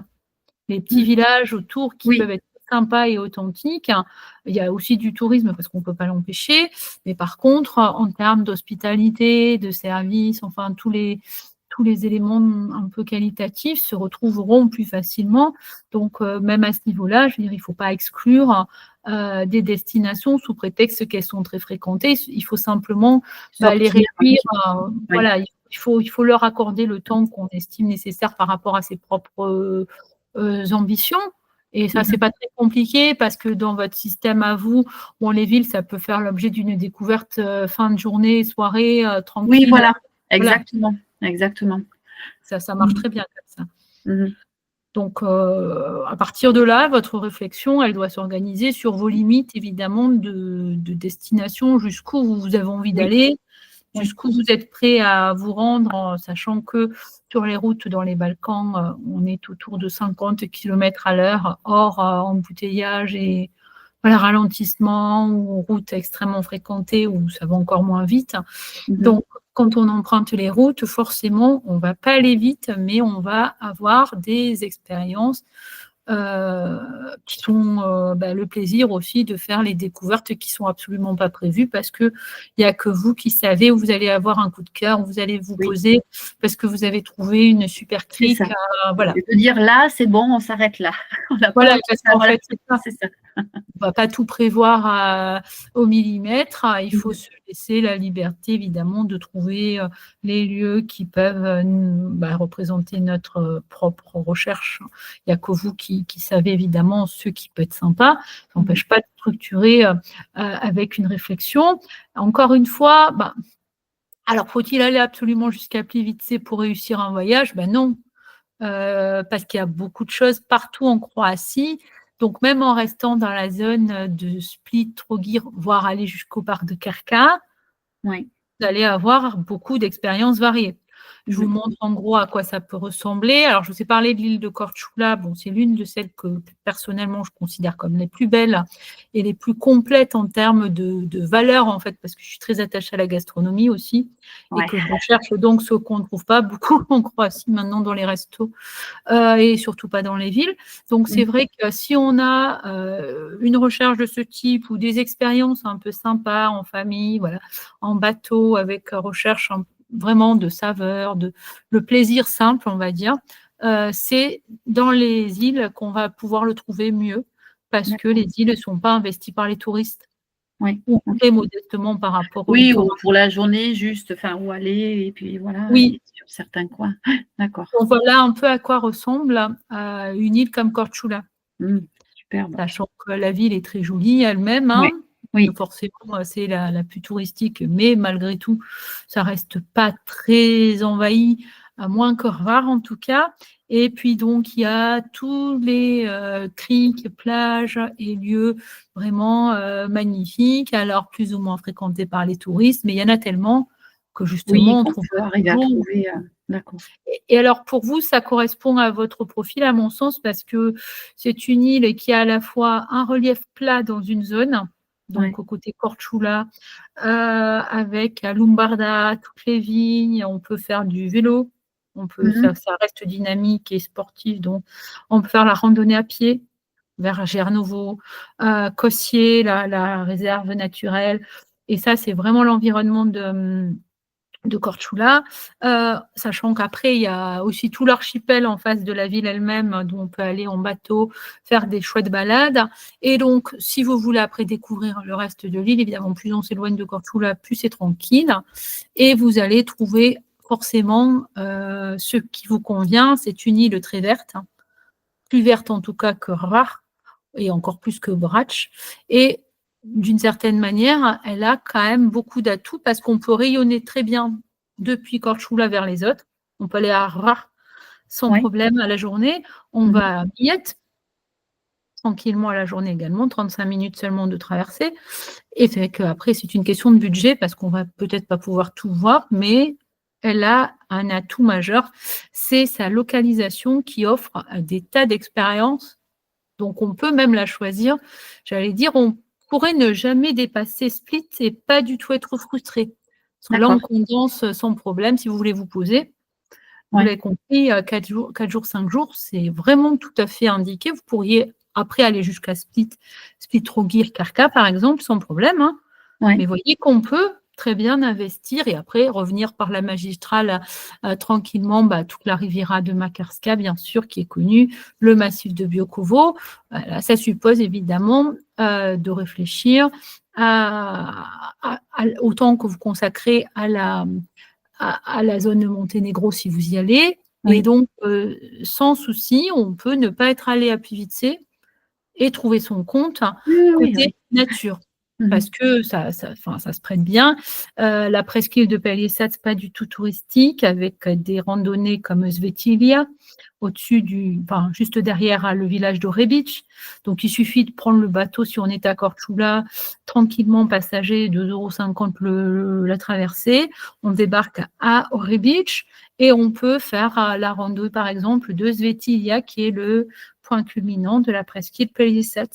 Les petits villages autour qui Oui, peuvent être sympas et authentiques. Il y a aussi du tourisme parce qu'on ne peut pas l'empêcher. Mais par contre, en termes d'hospitalité, de services, enfin tous les éléments un peu qualitatifs se retrouveront plus facilement. Donc, même à ce niveau-là, je veux dire, il ne faut pas exclure des destinations sous prétexte qu'elles sont très fréquentées. Il faut simplement les sortir un réduire. petit peu. Oui. Voilà, il faut leur accorder le temps qu'on estime nécessaire par rapport à ses propres ambitions. Et ça, c'est Mhm. pas très compliqué parce que dans votre système à vous, les villes, ça peut faire l'objet d'une découverte fin de journée, soirée, Oui, tranquille. voilà. Voilà, Exactement. Exactement. ça marche Mhm. très bien comme ça. Mhm. Donc, à partir de là, votre réflexion, elle doit s'organiser sur vos limites, évidemment, de destination, jusqu'où vous avez envie Oui, d'aller, oui. jusqu'où vous êtes prêt à vous rendre, en sachant que sur les routes dans les Balkans, on est autour de 50 km à l'heure, hors embouteillage et ralentissement ou routes extrêmement fréquentées où ça va encore moins vite. Mhm. Donc, quand on emprunte les routes, forcément, on ne va pas aller vite, mais on va avoir des expériences qui sont le plaisir aussi de faire les découvertes qui sont absolument pas prévues parce que il y a que vous qui savez où vous allez avoir un coup de cœur, où vous allez vous Oui, poser parce que vous avez trouvé une super c'est ça. crique. Voilà. Et de dire là, c'est bon, on s'arrête là. On n'a pas Voilà, autre chose parce à. qu'en Voilà, fait, c'est ça. c'est ça. On ne va pas tout prévoir au millimètre. Il faut Mhm. se laisser la liberté, évidemment, de trouver les lieux qui peuvent représenter notre propre recherche. Il n'y a que vous qui savez, évidemment, ce qui peut être sympa. Ça Mhm. n'empêche pas de structurer avec une réflexion. Encore une fois, alors faut-il aller absolument jusqu'à Plivice pour réussir un voyage? Non. Parce qu'il y a beaucoup de choses partout en Croatie. Donc, même en restant dans la zone de Split, Trogir, voire aller jusqu'au parc de Krka, Oui. vous allez avoir beaucoup d'expériences variées. Je vous Mhm. montre en gros à quoi ça peut ressembler. Alors, je vous ai parlé de l'île de Korčula. Bon, c'est l'une de celles que personnellement je considère comme les plus belles et les plus complètes en termes de valeur, en fait, parce que je suis très attachée à la gastronomie aussi et Ouais. que je recherche donc ce qu'on ne trouve pas beaucoup en Croatie maintenant dans les restos et surtout pas dans les villes. Donc, c'est Mhm. vrai que si on a une recherche de ce type ou des expériences un peu sympas en famille, voilà, en bateau, avec recherche vraiment de saveurs, le plaisir simple, on va dire, c'est dans les îles qu'on va pouvoir le trouver mieux parce que D'accord. les îles ne sont pas investies par les touristes Oui. ou très modestement par rapport au Oui, littoral. ou pour la journée, juste, enfin, où aller, et puis voilà, Oui, aller sur certains coins. D'accord. donc voilà un peu à quoi ressemble une île comme Korčula. Mhm. superbe. Sachant que la ville est très jolie elle-même, Ouais, hein. oui. Forcément, c'est la plus touristique, mais malgré tout, ça reste pas très envahi, à moins que rare en tout cas. Et puis donc, il y a tous les criques, plages et lieux vraiment magnifiques, alors plus ou moins fréquentés par les touristes, mais il y en a tellement que Oui, justement, on qu'on trouve peut arriver à toujours. trouver, d'accord. Et alors pour vous, ça correspond à votre profil, à mon sens, parce que c'est une île qui a à la fois un relief plat dans une zone, Ouais. donc au côté Korčula, avec à Lumbarda, toutes les vignes, on peut faire du vélo, Mmh. ça reste dynamique et sportif, donc on peut faire la randonnée à pied vers Gernovo, Cossier, la réserve naturelle, et ça, c'est vraiment l'environnement de Korčula, sachant qu'après, il y a aussi tout l'archipel en face de la ville elle-même, d'où on peut aller en bateau, faire des chouettes balades. Et donc, si vous voulez après découvrir le reste de l'île, évidemment, plus on s'éloigne de Korčula, plus c'est tranquille. Et vous allez trouver forcément ce qui vous convient. C'est une île très verte, hein, plus verte en tout cas que Hvar, et encore plus que Brač. Et d'une certaine manière, elle a quand même beaucoup d'atouts parce qu'on peut rayonner très bien depuis Korčula vers les autres. On peut aller à Hvar sans Ouais. problème à la journée. On Mmh. va à Miette tranquillement à la journée également, 35 minutes seulement de traversée. Et fait qu'après, c'est une question de budget parce qu'on va peut-être pas pouvoir tout voir, mais elle a un atout majeur, c'est sa localisation qui offre des tas d'expériences. Donc, on peut même la choisir. J'allais dire, on pourrait ne jamais dépasser Split et pas du tout être frustré. Parce que là, on D'accord. condense sans problème si vous voulez vous poser. Vous Ouais. l'avez compris, 4 jours, 5 jours, c'est vraiment tout à fait indiqué. Vous pourriez après aller jusqu'à Split-Trogir, Karka, par exemple, sans problème, hein. Ouais. Mais voyez qu'on peut très bien investir et après revenir par la magistrale tranquillement, toute la Riviera de Makarska, bien sûr, qui est connue, le massif de Biokovo. Voilà, ça suppose évidemment de réfléchir au temps que vous consacrez à la zone de Monténégro si vous y allez. Et Oui. donc, sans souci, on peut ne pas être allé à Plivice et trouver son compte Oui, oui, oui, côté oui. nature. Mmh. Parce que ça se prête bien. La presqu'île de Pelješac, pas du tout touristique, avec des randonnées comme Svetilia, juste derrière le village d'Orebić. Donc, il suffit de prendre le bateau si on est à Korčula, tranquillement passager, 2,50 € la traversée. On débarque à Orebić et on peut faire la randonnée, par exemple, de Svetilia, qui est le point culminant de la presqu'île Pelješac.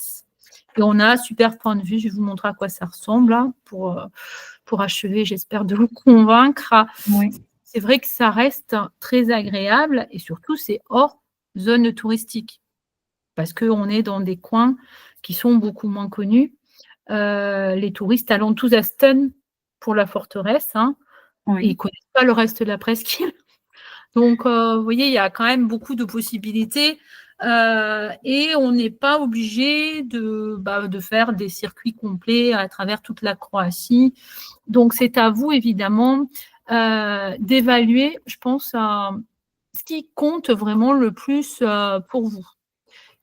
Et on a un super point de vue. Je vais vous montrer à quoi ça ressemble hein, pour achever, j'espère, de vous convaincre. Ouais. C'est vrai que ça reste très agréable et surtout, c'est hors zone touristique parce qu'on est dans des coins qui sont beaucoup moins connus. Les touristes allant tous à Stun pour la forteresse, hein, et ils ne Oui. connaissent pas le reste de la presqu'île. Donc, vous voyez, il y a quand même beaucoup de possibilités et on n'est pas obligé de faire des circuits complets à travers toute la Croatie. Donc, c'est à vous, évidemment, d'évaluer, je pense, ce qui compte vraiment le plus pour vous.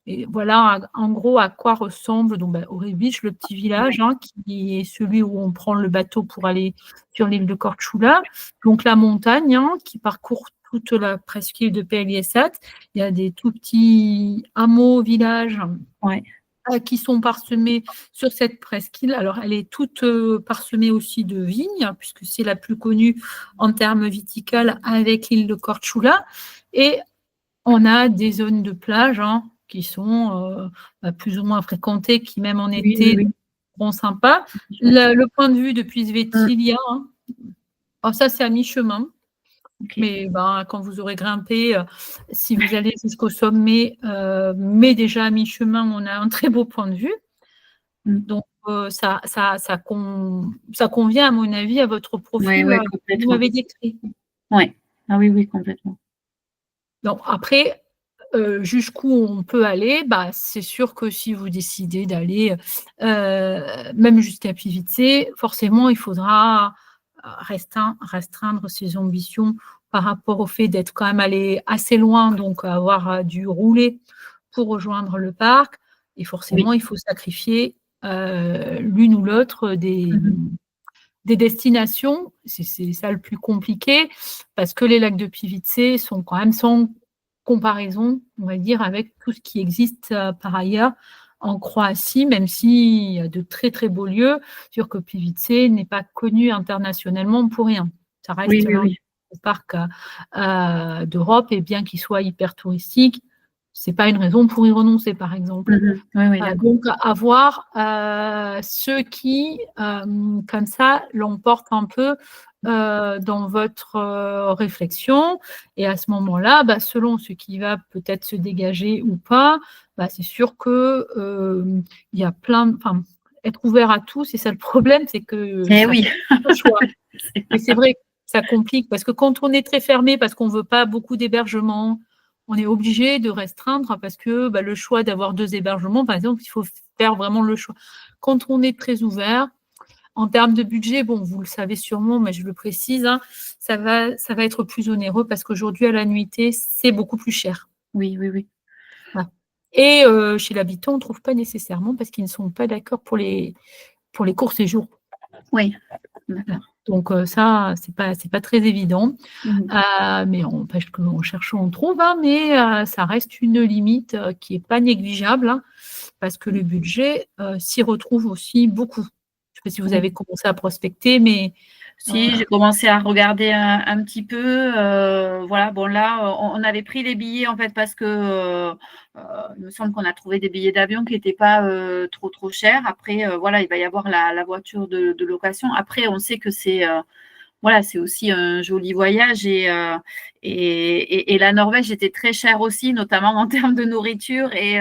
Et voilà, en gros, à quoi ressemble donc, Orebić, le petit village, Ouais. hein, qui est celui où on prend le bateau pour aller sur l'île de Korčula. Donc, la montagne hein, qui parcourt toute la presqu'île de Pelješac. Il y a des tout petits hameaux, villages Ouais. qui sont parsemés sur cette presqu'île. Alors, elle est toute parsemée aussi de vignes, puisque c'est la plus connue en termes viticoles avec l'île de Korčula. Et on a des zones de plage hein, qui sont plus ou moins fréquentées, qui même en Oui, oui, été oui. seront sympas. Chouette. Le point de vue depuis Mmh. Svetilia, hein, ça c'est à mi-chemin. OK. Mais quand vous aurez grimpé, si vous allez jusqu'au sommet, mais déjà à mi-chemin, on a un très beau point de vue. Mmh. Donc, ça convient, à mon avis, à votre Ouais, profil ouais, que vous complètement. m'avez décrit. Ouais. Ah oui, oui, complètement. Donc après, jusqu'où on peut aller, c'est sûr que si vous décidez d'aller, même jusqu'à Plivice, forcément, il faudra restreindre ses ambitions par rapport au fait d'être quand même allé assez loin, donc avoir dû rouler pour rejoindre le parc. Et forcément, il faut sacrifier l'une ou l'autre des destinations. C'est ça le plus compliqué, parce que les lacs de Plivice sont quand même sans comparaison, on va dire, avec tout ce qui existe par ailleurs en Croatie, même s'il y a de très très beaux lieux. Sûr que Plivice n'est pas connu internationalement pour rien. Ça reste l'un des parcs d'Europe, et bien qu'il soit hyper touristique, c'est pas une raison pour y renoncer, par exemple. Donc, à voir ceux qui, comme ça, l'emportent un peu dans votre réflexion. Et à ce moment-là, selon ce qui va peut-être se dégager ou pas, c'est sûr que il y a être ouvert à tout, c'est ça le problème, c'est que ça fait le choix. Et c'est vrai que ça complique, parce que quand on est très fermé, parce qu'on ne veut pas beaucoup d'hébergements, on est obligé de restreindre, parce que le choix d'avoir 2 hébergements, par exemple, il faut faire vraiment le choix. Quand on est très ouvert, en termes de budget, bon, vous le savez sûrement, mais je le précise, hein, ça va être plus onéreux, parce qu'aujourd'hui, à la nuitée, c'est beaucoup plus cher. Oui. Voilà. Et chez l'habitant, on ne trouve pas nécessairement, parce qu'ils ne sont pas d'accord pour les courts séjours. Oui, d'accord. Donc ça, c'est pas très évident. Mais n'empêche qu'en cherchant, on trouve, hein, mais ça reste une limite qui n'est pas négligeable, hein, parce que le budget s'y retrouve aussi beaucoup. Je ne sais pas si vous avez commencé à prospecter, mais... Si, j'ai commencé à regarder un petit peu. Voilà, bon là, on avait pris les billets en fait parce que il me semble qu'on a trouvé des billets d'avion qui n'étaient pas trop chers. Après, voilà, il va y avoir la voiture de location. Après, on sait que c'est aussi un joli voyage, et la Norvège était très chère aussi, notamment en termes de nourriture, et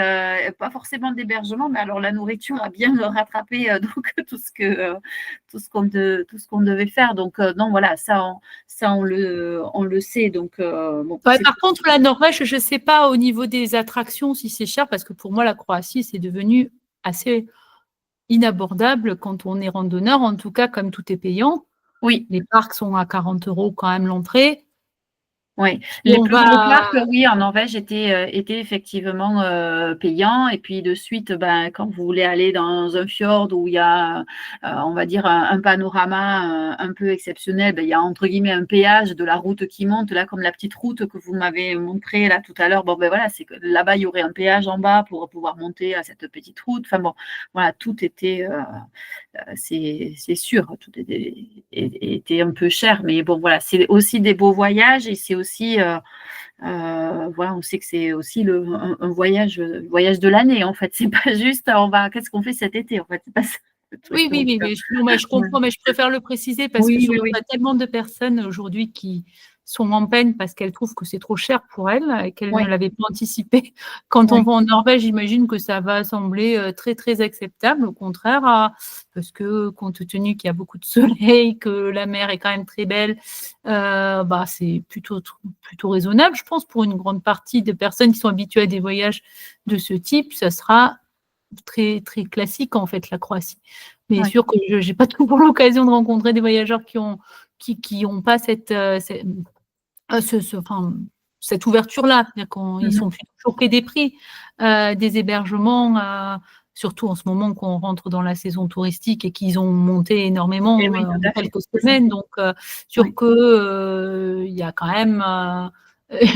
pas forcément d'hébergement, mais alors la nourriture a bien rattrapé donc tout ce qu'on devait faire. Donc non, voilà, ça on le sait. Donc par contre, la Norvège, je ne sais pas au niveau des attractions si c'est cher, parce que pour moi, la Croatie, c'est devenu assez inabordable quand on est randonneur, en tout cas, comme tout est payant. Oui. Les parcs sont à 40 € quand même l'entrée. Oui, les plus gros parcs, oui, en Norvège étaient effectivement payants. Et puis de suite, quand vous voulez aller dans un fjord où il y a, on va dire, un panorama un peu exceptionnel, il y a entre guillemets un péage de la route qui monte, là, comme la petite route que vous m'avez montrée là tout à l'heure. Bon, voilà, c'est que là-bas, il y aurait un péage en bas pour pouvoir monter à cette petite route. Enfin bon, voilà, tout était, c'est sûr, tout était un peu cher, mais bon, voilà, c'est aussi des beaux voyages, et c'est aussi, voilà, on sait que c'est aussi un voyage de l'année, en fait. C'est pas juste, qu'est-ce qu'on fait cet été, en fait. C'est pas ça, le truc. Oui, mais je comprends, mais je préfère le préciser, parce que je vois tellement de personnes aujourd'hui qui sont en peine parce qu'elles trouvent que c'est trop cher pour elles et qu'elles ne l'avaient pas anticipé. Quand on va en Norvège, j'imagine que ça va sembler très, très acceptable, au contraire, parce que compte tenu qu'il y a beaucoup de soleil, que la mer est quand même très belle, c'est plutôt raisonnable, je pense, pour une grande partie de personnes qui sont habituées à des voyages de ce type. Ça sera très, très classique, en fait, la Croatie. Mais sûr que je n'ai pas toujours l'occasion de rencontrer des voyageurs qui ont pas cette ouverture-là. Ils sont plutôt choqués des prix des hébergements, surtout en ce moment qu'on rentre dans la saison touristique et qu'ils ont monté énormément en quelques semaines. Donc, sûr qu'il y a quand même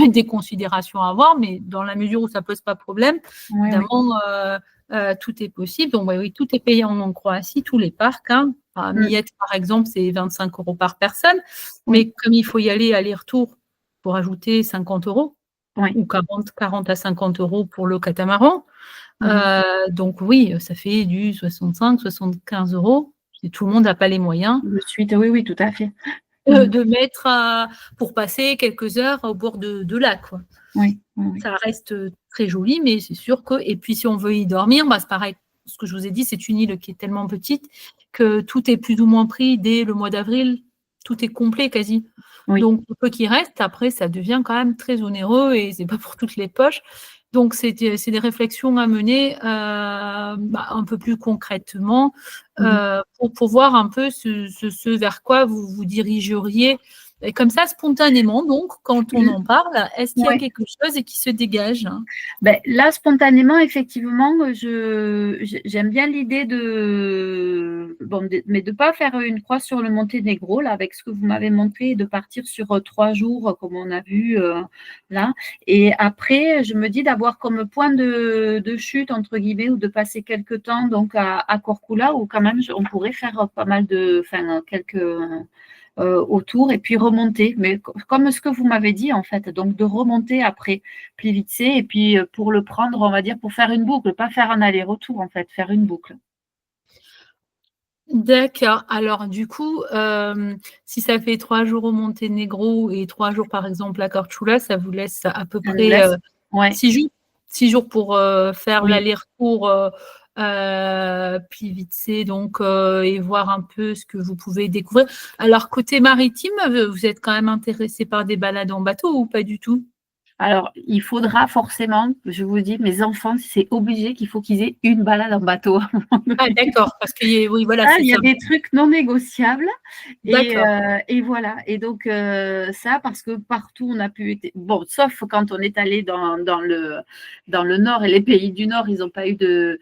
des considérations à avoir, mais dans la mesure où ça ne pose pas problème, évidemment, tout est possible. Donc, oui, tout est payé en Croatie, tous les parcs. Millet, par exemple, c'est 25 € par personne. Mais comme il faut y aller-retour, pour ajouter 50 € ou 40 à 50 € pour le catamaran. Donc, oui, ça fait du 65, 75 €. Et tout le monde n'a pas les moyens. De suite, oui, tout à fait. De mettre pour passer quelques heures au bord de lac. Ça reste très joli, mais c'est sûr que... Et puis, si on veut y dormir, c'est pareil. Ce que je vous ai dit, c'est une île qui est tellement petite que tout est plus ou moins pris dès le mois d'avril. Tout est complet quasi. Donc, le peu qui reste, après, ça devient quand même très onéreux et c'est pas pour toutes les poches. Donc, c'est des réflexions à mener un peu plus concrètement pour voir un peu ce vers quoi vous vous dirigeriez Et comme ça, spontanément, donc, quand on en parle, est-ce qu'il y a Ouais. quelque chose qui se dégage? Ben, là, spontanément, effectivement, j'aime bien l'idée mais de pas faire une croix sur le Monténégro, là, avec ce que vous m'avez montré, et de partir sur 3 jours, comme on a vu là. Et après, je me dis d'avoir comme point de chute, entre guillemets, ou de passer quelques temps donc à Corcula, où quand même, on pourrait faire pas mal enfin, quelques autour et puis remonter. Mais comme ce que vous m'avez dit, en fait, donc de remonter après Plivice et puis pour le prendre, on va dire, pour faire une boucle, pas faire un aller-retour, en fait, faire une boucle. D'accord. Alors, du coup, si ça fait 3 jours au Monténégro et 3 jours, par exemple, à Corčula, ça vous laisse à peu Ça nous près laisse, ouais, 6 jours. 6 jours pour faire oui. l'aller-retour Plivice, donc, et voir un peu ce que vous pouvez découvrir. Alors, côté maritime, vous êtes quand même intéressé par des balades en bateau ou pas du tout? Alors, il faudra forcément, je vous dis, mes enfants, c'est obligé qu'il faut qu'ils aient une balade en bateau. Ah, d'accord, parce que, oui, voilà, Ça, c'est il y a ça. des trucs non négociables. D'accord. Et voilà. Et donc, ça, parce que partout, on a pu être. Bon, sauf quand on est allé dans le nord et les pays du nord, ils n'ont pas eu de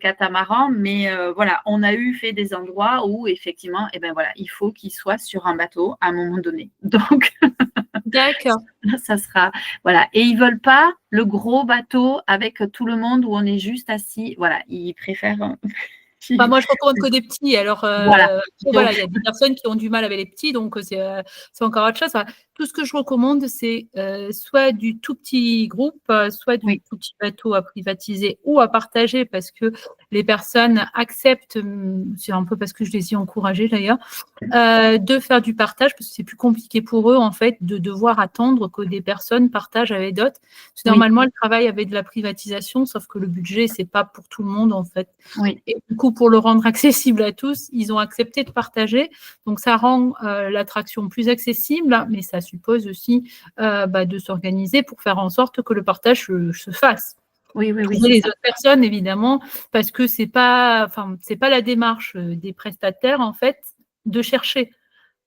catamaran. Mais voilà, on a fait des endroits où, effectivement, eh ben, voilà, il faut qu'ils soient sur un bateau à un moment donné. Donc, D'accord. ça sera. Voilà. Et ils ne veulent pas le gros bateau avec tout le monde où on est juste assis. Voilà. Ils préfèrent. Enfin, moi, je recommande que des petits. Alors, Voilà. voilà, Donc, il y a des personnes qui ont du mal avec les petits, donc c'est encore autre chose. Enfin, tout ce que je recommande, c'est soit du tout petit groupe, soit du oui, tout petit bateau à privatiser ou à partager, parce que les personnes acceptent, c'est un peu parce que je les ai encouragées d'ailleurs, de faire du partage, parce que c'est plus compliqué pour eux, en fait, de devoir attendre que des personnes partagent avec d'autres. Parce que oui, normalement, elles travaillent avec de la privatisation, sauf que le budget, c'est pas pour tout le monde, en fait. oui. Et du coup, pour le rendre accessible à tous, ils ont accepté de partager. Donc, ça rend l'attraction plus accessible, mais ça suppose aussi de s'organiser pour faire en sorte que le partage se fasse. Oui, oui, oui, Trouver c'est les ça. autres personnes, évidemment, parce que c'est pas la démarche des prestataires, en fait, de chercher.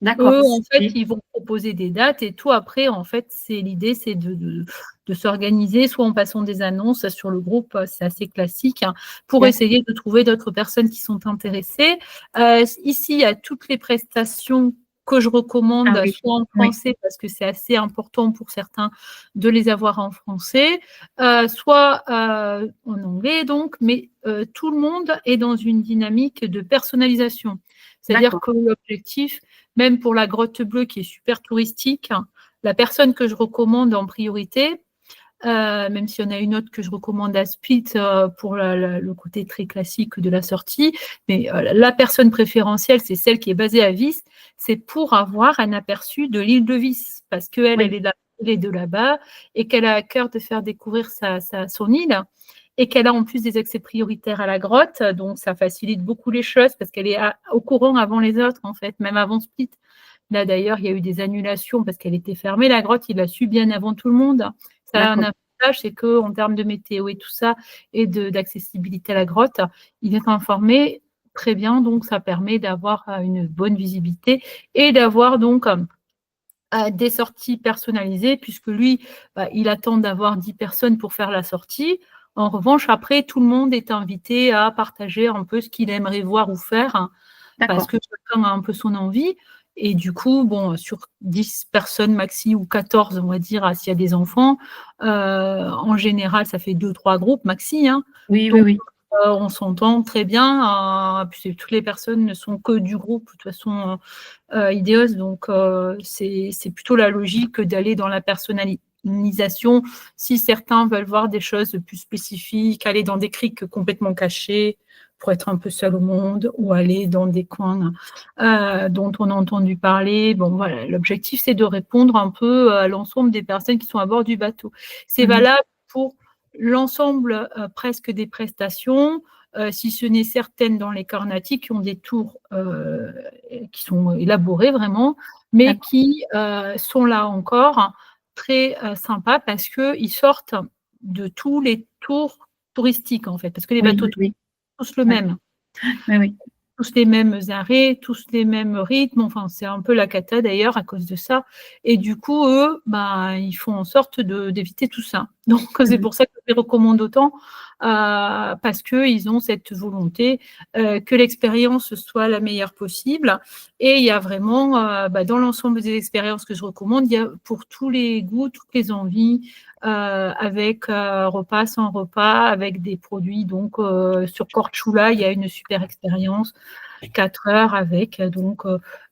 D'accord. Eux, en fait, Oui, ils vont proposer des dates et tout. Après, en fait, l'idée, c'est de s'organiser, soit en passant des annonces sur le groupe, c'est assez classique, hein, pour d'accord. essayer de trouver d'autres personnes qui sont intéressées. Ici, il y a toutes les prestations que je Ah recommande, oui, soit en oui, français, parce que c'est assez important pour certains de les avoir en français, soit en anglais, donc, mais tout le monde est dans une dynamique de personnalisation. C'est-à-dire d'accord. que l'objectif, même pour la Grotte Bleue qui est super touristique, la personne que je recommande en priorité, même s'il y en a une autre que je recommande à Split pour le côté très classique de la sortie, mais la personne préférentielle, c'est celle qui est basée à Vis, c'est pour avoir un aperçu de l'île de Vis, parce qu'elle, Oui, elle est de là-bas et qu'elle a à cœur de faire découvrir son île et qu'elle a en plus des accès prioritaires à la grotte, donc ça facilite beaucoup les choses parce qu'elle est au courant avant les autres, en fait, même avant Split. Là, d'ailleurs, il y a eu des annulations parce qu'elle était fermée, la grotte, il l'a su bien avant tout le monde. Ça a un d'accord. avantage, c'est qu'en termes de météo et tout ça, et d'accessibilité à la grotte, il est informé très bien, donc ça permet d'avoir une bonne visibilité et d'avoir donc des sorties personnalisées, puisque lui, il attend d'avoir 10 personnes pour faire la sortie. En revanche, après, tout le monde est invité à partager un peu ce qu'il aimerait voir ou faire, hein, parce D'accord. que chacun a un peu son envie. Et du coup, bon, sur 10 personnes maxi ou 14, on va dire, s'il y a des enfants, en général, ça fait 2-3 groupes maxi, hein. Oui, oui, Donc, oui. on s'entend très bien. Puis toutes les personnes ne sont que du groupe, de toute façon, Ideos. Donc, c'est plutôt la logique d'aller dans la personnalisation. Si certains veulent voir des choses plus spécifiques, aller dans des criques complètement cachées pour être un peu seul au monde, ou aller dans des coins dont on a entendu parler. Bon, voilà, l'objectif, c'est de répondre un peu à l'ensemble des personnes qui sont à bord du bateau. C'est Mhm. valable pour l'ensemble presque des prestations, si ce n'est certaines dans les Carnatic qui ont des tours qui sont élaborés vraiment, mais D'accord. qui sont là encore très sympas parce qu'ils sortent de tous les tours touristiques en fait, parce que les Oui, bateaux oui, oui. tous le Ouais. même. Oui, oui. tous les mêmes arrêts, tous les mêmes rythmes. Enfin, c'est un peu la cata d'ailleurs à cause de ça. Et du coup, eux, ils font en sorte d'éviter tout ça. Donc, c'est pour ça que je les recommande autant, parce qu'ils ont cette volonté que l'expérience soit la meilleure possible. Et il y a vraiment, dans l'ensemble des expériences que je recommande, il y a pour tous les goûts, toutes les envies, avec repas, sans repas, avec des produits. Donc, sur Korčula, il y a une super expérience 4 heures avec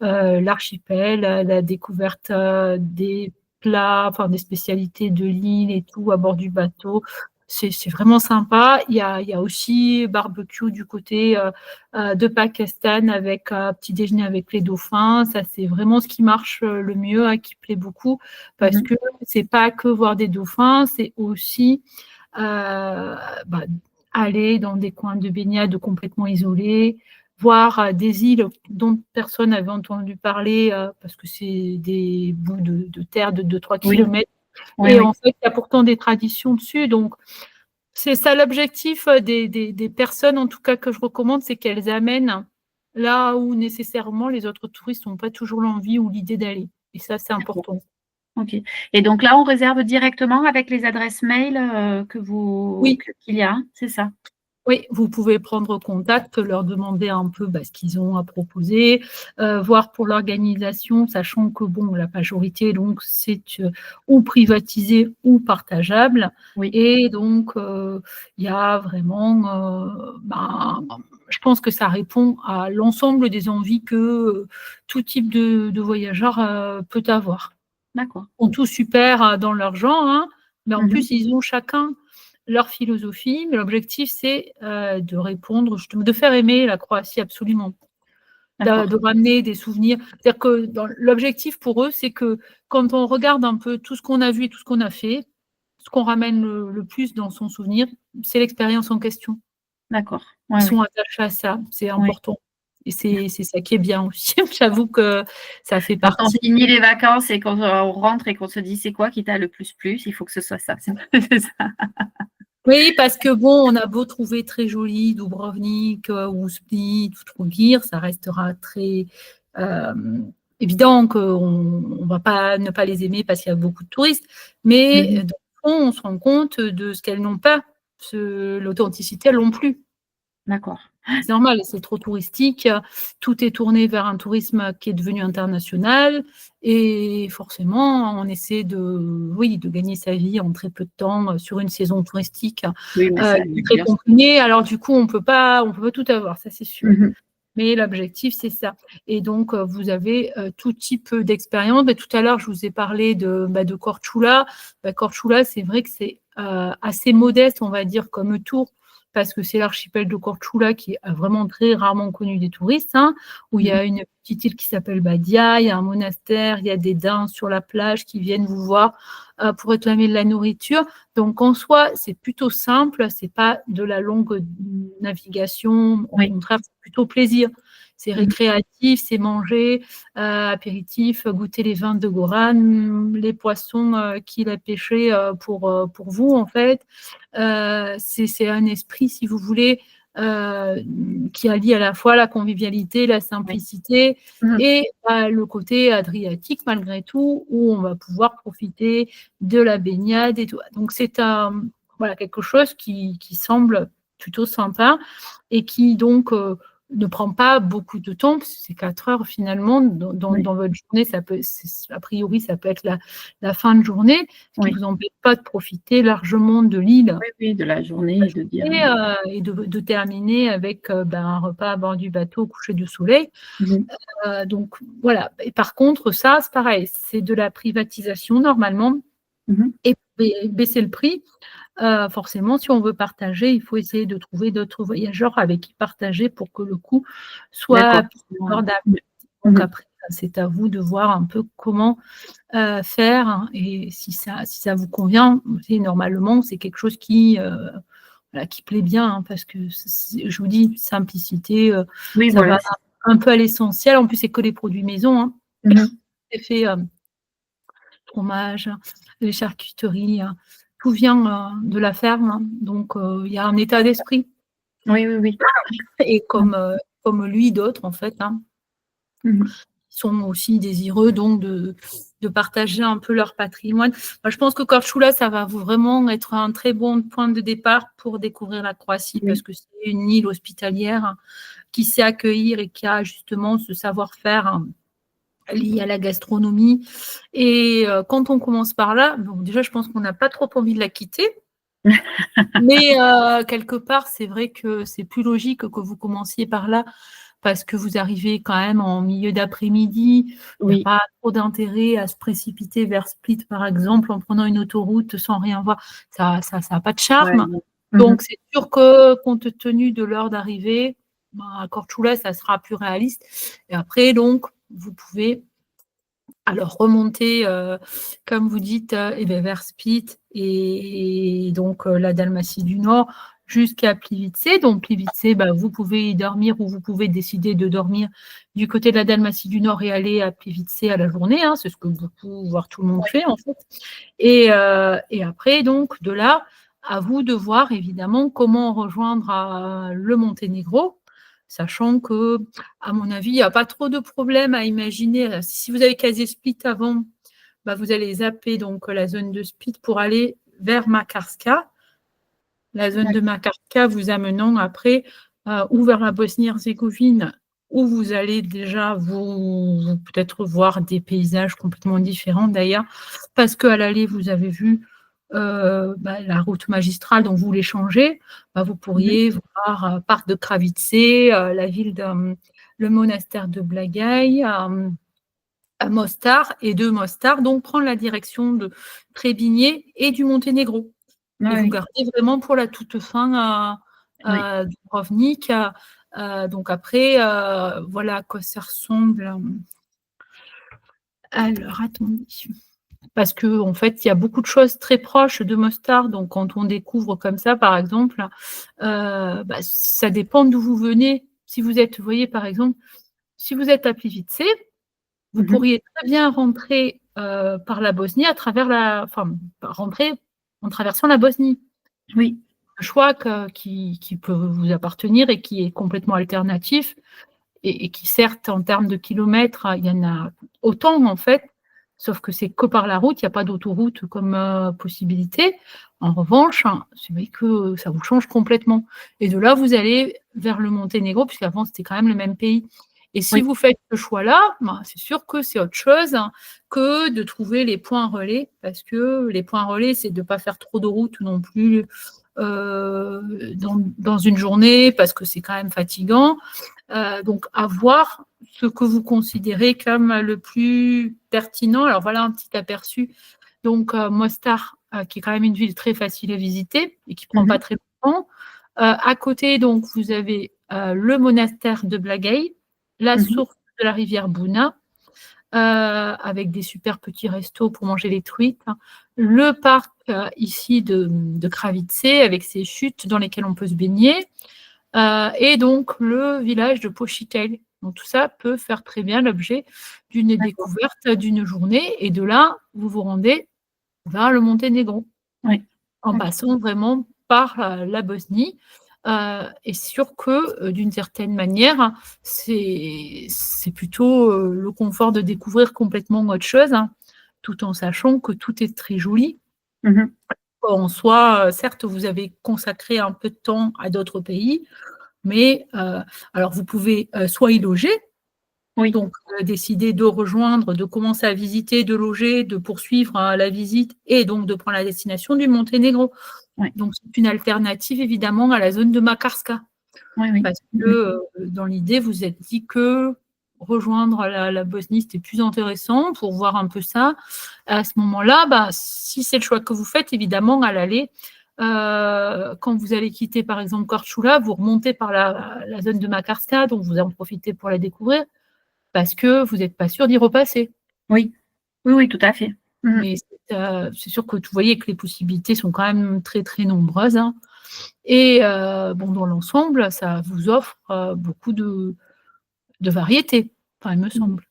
l'archipel, la découverte des plats, enfin des spécialités de l'île et tout à bord du bateau. C'est vraiment sympa. Il y a aussi barbecue du côté de Pakistan avec petit déjeuner avec les dauphins. Ça, c'est vraiment ce qui marche le mieux, qui plaît beaucoup, parce que c'est pas que voir des dauphins, c'est aussi aller dans des coins de baignade complètement isolés, voir des îles dont personne n'avait entendu parler parce que c'est des bouts de terre de 2-3 kilomètres. Et en fait, il y a pourtant des traditions dessus. Donc, c'est ça l'objectif des personnes, en tout cas, que je recommande, c'est qu'elles amènent là où nécessairement les autres touristes n'ont pas toujours l'envie ou l'idée d'aller. Et ça, c'est important. Ok. Et donc là, on réserve directement avec les adresses mail qu'il y a, c'est ça? Oui, vous pouvez prendre contact, leur demander un peu ce qu'ils ont à proposer, voir pour l'organisation, sachant que la majorité, donc, c'est ou privatisé ou partageable. Et donc, il y a vraiment, je pense que ça répond à l'ensemble des envies que tout type de voyageur peut avoir. D'accord. Ils sont tous super dans leur genre, mais en plus, ils ont chacun leur philosophie, mais l'objectif, c'est de répondre, de faire aimer la Croatie absolument, de ramener des souvenirs. C'est-à-dire que l'objectif pour eux, c'est que quand on regarde un peu tout ce qu'on a vu et tout ce qu'on a fait, ce qu'on ramène le plus dans son souvenir, c'est l'expérience en question. D'accord. Ils sont attachés à ça, c'est important. Et c'est ça qui est bien aussi. J'avoue que ça fait partie. Quand on finit les vacances et qu'on rentre et qu'on se dit c'est quoi qui t'a le plus plu, il faut que ce soit ça. C'est ça. Oui, parce que on a beau trouver très joli Dubrovnik ou Split ou Trogir, ça restera très évident qu'on ne va pas ne pas les aimer parce qu'il y a beaucoup de touristes, mais dans le fond, on se rend compte de ce qu'elles n'ont pas, l'authenticité, elles l'ont plus. D'accord. C'est normal, c'est trop touristique, tout est tourné vers un tourisme qui est devenu international et forcément, on essaie de gagner sa vie en très peu de temps sur une saison touristique très comprimée. Alors du coup, on peut pas tout avoir, ça c'est sûr. Mais l'objectif, c'est ça. Et donc, vous avez tout type d'expérience. Tout à l'heure, je vous ai parlé de Korčula. Korčula, c'est vrai que c'est assez modeste, on va dire, comme tour, parce que c'est l'archipel de Korčula qui est vraiment très rarement connu des touristes, où il y a une petite île qui s'appelle Badia, il y a un monastère, il y a des daims sur la plage qui viennent vous voir pour réclamer de la nourriture. Donc, en soi, c'est plutôt simple, c'est pas de la longue navigation, au contraire, c'est plutôt plaisir. C'est récréatif, c'est manger, apéritif, goûter les vins de Goran, les poissons qu'il a pêchés pour vous, en fait. C'est un esprit, si vous voulez, qui allie à la fois la convivialité, la simplicité et le côté adriatique, malgré tout, où on va pouvoir profiter de la baignade et tout. Donc, c'est quelque chose qui semble plutôt sympa et qui, donc, ne prend pas beaucoup de temps, parce que c'est 4 heures finalement dans votre journée. A priori, ça peut être la fin de journée, ce qui ne vous empêche pas de profiter largement de l'île. Oui, de la journée et de terminer avec un repas à bord du bateau au coucher du soleil. Donc voilà. Et par contre, ça, c'est pareil, c'est de la privatisation normalement. Et baisser le prix. Forcément, si on veut partager, il faut essayer de trouver d'autres voyageurs avec qui partager pour que le coût soit plus abordable. Donc après, c'est à vous de voir un peu comment faire et si ça vous convient. Normalement, c'est quelque chose qui plaît bien parce que je vous dis, simplicité, ça va un peu à l'essentiel. En plus, c'est que les produits maison. C'est fait fromage, les charcuteries, tout vient de la ferme, donc il y a un état d'esprit. Oui. Et comme comme lui, d'autres en fait, hein, Mhm. sont aussi désireux donc de partager un peu leur patrimoine. Moi, je pense que Korčula, ça va vraiment être un très bon point de départ pour découvrir la Croatie parce Oui. que c'est une île hospitalière qui sait accueillir et qui a justement ce savoir-faire lié à la gastronomie. Et quand on commence par là, bon, déjà, je pense qu'on n'a pas trop envie de la quitter. Mais quelque part, c'est vrai que c'est plus logique que vous commenciez par là parce que vous arrivez quand même en milieu d'après-midi. Il n'y a Oui. pas trop d'intérêt à se précipiter vers Split, par exemple, en prenant une autoroute sans rien voir. Ça a pas de Ouais, charme. non. Mhm. Donc, c'est sûr que compte tenu de l'heure d'arrivée, à Korčula, ça sera plus réaliste. Et après, donc, vous pouvez alors remonter, comme vous dites, eh bien, vers Split et donc la Dalmatie du Nord jusqu'à Plivice. Donc Plivice, bah, vous pouvez y dormir ou vous pouvez décider de dormir du côté de la Dalmatie du Nord et aller à Plivice à la journée. Hein, c'est ce que beaucoup, voire tout le monde fait en fait. Et après, donc, de là, à vous de voir évidemment comment rejoindre le Monténégro, sachant que, à mon avis, il n'y a pas trop de problème à imaginer. Si vous avez casé Split avant, bah, vous allez zapper donc la zone de Split pour aller vers Makarska. La zone de Makarska vous amenant après ou vers la Bosnie-Herzégovine, où vous allez déjà vous peut-être voir des paysages complètement différents d'ailleurs, parce qu'à l'aller, vous avez vu bah, la route magistrale dont vous voulez changer, bah, vous Mhm. pourriez voir Parc de Kravice, la ville de le monastère de Blagaj, à Mostar, et de Mostar, donc prendre la direction de Trébigné et du Monténégro. Et vous Oui, gardez vraiment pour la toute fin oui, Dubrovnik. Donc après, voilà à quoi ça ressemble. Alors, attendez. Parce que en fait, il y a beaucoup de choses très proches de Mostar. Donc, quand on découvre comme ça, par exemple, bah, ça dépend d'où vous venez. Si vous êtes, vous voyez, par exemple, si vous êtes à Plivice, vous Mhm. pourriez très bien rentrer par la Bosnie à travers enfin, rentrer en traversant la Bosnie. Oui. Un choix qui peut vous appartenir et qui est complètement alternatif et qui, certes, en termes de kilomètres, il y en a autant en fait, sauf que c'est que par la route, il n'y a pas d'autoroute comme possibilité. En revanche, c'est vrai que ça vous change complètement. Et de là, vous allez vers le Monténégro, puisqu'avant, c'était quand même le même pays. Et si Oui. vous faites ce choix-là, bah, c'est sûr que c'est autre chose que de trouver les points relais, parce que les points relais, c'est de ne pas faire trop de route non plus dans une journée, parce que c'est quand même fatigant. Donc, à voir ce que vous considérez comme le plus pertinent. Alors, voilà un petit aperçu. Donc, Mostar, qui est quand même une ville très facile à visiter et qui ne prend pas Mhm. très longtemps. À côté, donc, vous avez le monastère de Blagaj, la Mhm. source de la rivière Buna, avec des super petits restos pour manger les truites. Le parc ici de Kravice, avec ses chutes dans lesquelles on peut se baigner. Et donc le village de Pochitel. Donc tout ça peut faire très bien l'objet d'une D'accord. découverte d'une journée. Et de là, vous vous rendez vers le Monténégro, Oui. en Ok. passant vraiment par la Bosnie. Et sûr que d'une certaine manière, c'est plutôt le confort de découvrir complètement autre chose, hein, tout en sachant que tout est très joli. Mhm. En soi, certes, vous avez consacré un peu de temps à d'autres pays, mais alors vous pouvez soit y loger, Oui. donc décider de rejoindre, de commencer à visiter, de loger, de poursuivre la visite et donc de prendre la destination du Monténégro. Oui. Donc c'est une alternative évidemment à la zone de Makarska, Oui. Oui. parce que Mhm. dans l'idée, vous êtes dit que rejoindre la Bosnie, c'était plus intéressant pour voir un peu ça. À ce moment-là, bah, si c'est le choix que vous faites, évidemment, à l'aller, quand vous allez quitter par exemple Korčula, vous remontez par la zone de Makarska, donc vous en profitez pour la découvrir, parce que vous n'êtes pas sûr d'y repasser. Oui. Oui, oui, tout à fait. Mhm. Mais c'est sûr que vous voyez que les possibilités sont quand même très très nombreuses, hein. Et bon, dans l'ensemble, ça vous offre beaucoup de variété, enfin, il me Mhm. semble.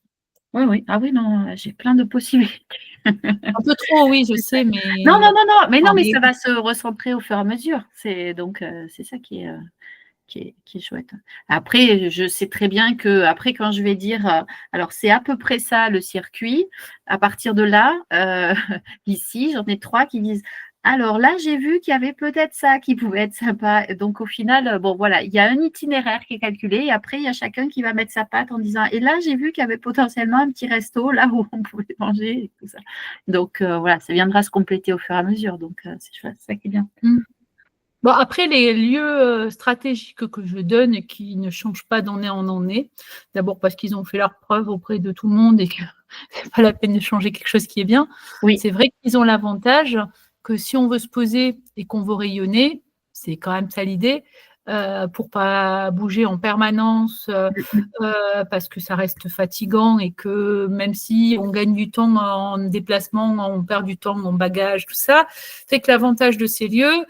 Oui, oui. Ah oui, non, j'ai plein de possibilités. Un peu trop, oui, je C'est ça. sais, Non, mais non, non, non, mais non, enfin, mais mais ça va se recentrer au fur et à mesure. C'est donc c'est ça qui qui est chouette. Après, je sais très bien que après quand je vais dire, alors c'est à peu près ça le circuit. À partir de là, ici, j'en ai 3 qui disent: «Alors là, j'ai vu qu'il y avait peut-être ça qui pouvait être sympa». Et donc au final, bon voilà, il y a un itinéraire qui est calculé et après il y a chacun qui va mettre sa patte en disant: «Et là, j'ai vu qu'il y avait potentiellement un petit resto là où on pouvait manger» et tout ça. Donc voilà, ça viendra se compléter au fur et à mesure, donc c'est chouette, c'est ça qui est bien. Mmh. Bon, après, les lieux stratégiques que je donne et qui ne changent pas d'année en année, d'abord parce qu'ils ont fait leurs preuves auprès de tout le monde et que c'est pas la peine de changer quelque chose qui est bien. Oui. C'est vrai qu'ils ont l'avantage que si on veut se poser et qu'on veut rayonner, c'est quand même ça l'idée, pour pas bouger en permanence, Mmh mh. parce que ça reste fatigant et que même si on gagne du temps en déplacement, on perd du temps en bagages, tout ça. C'est que l'avantage de ces lieux,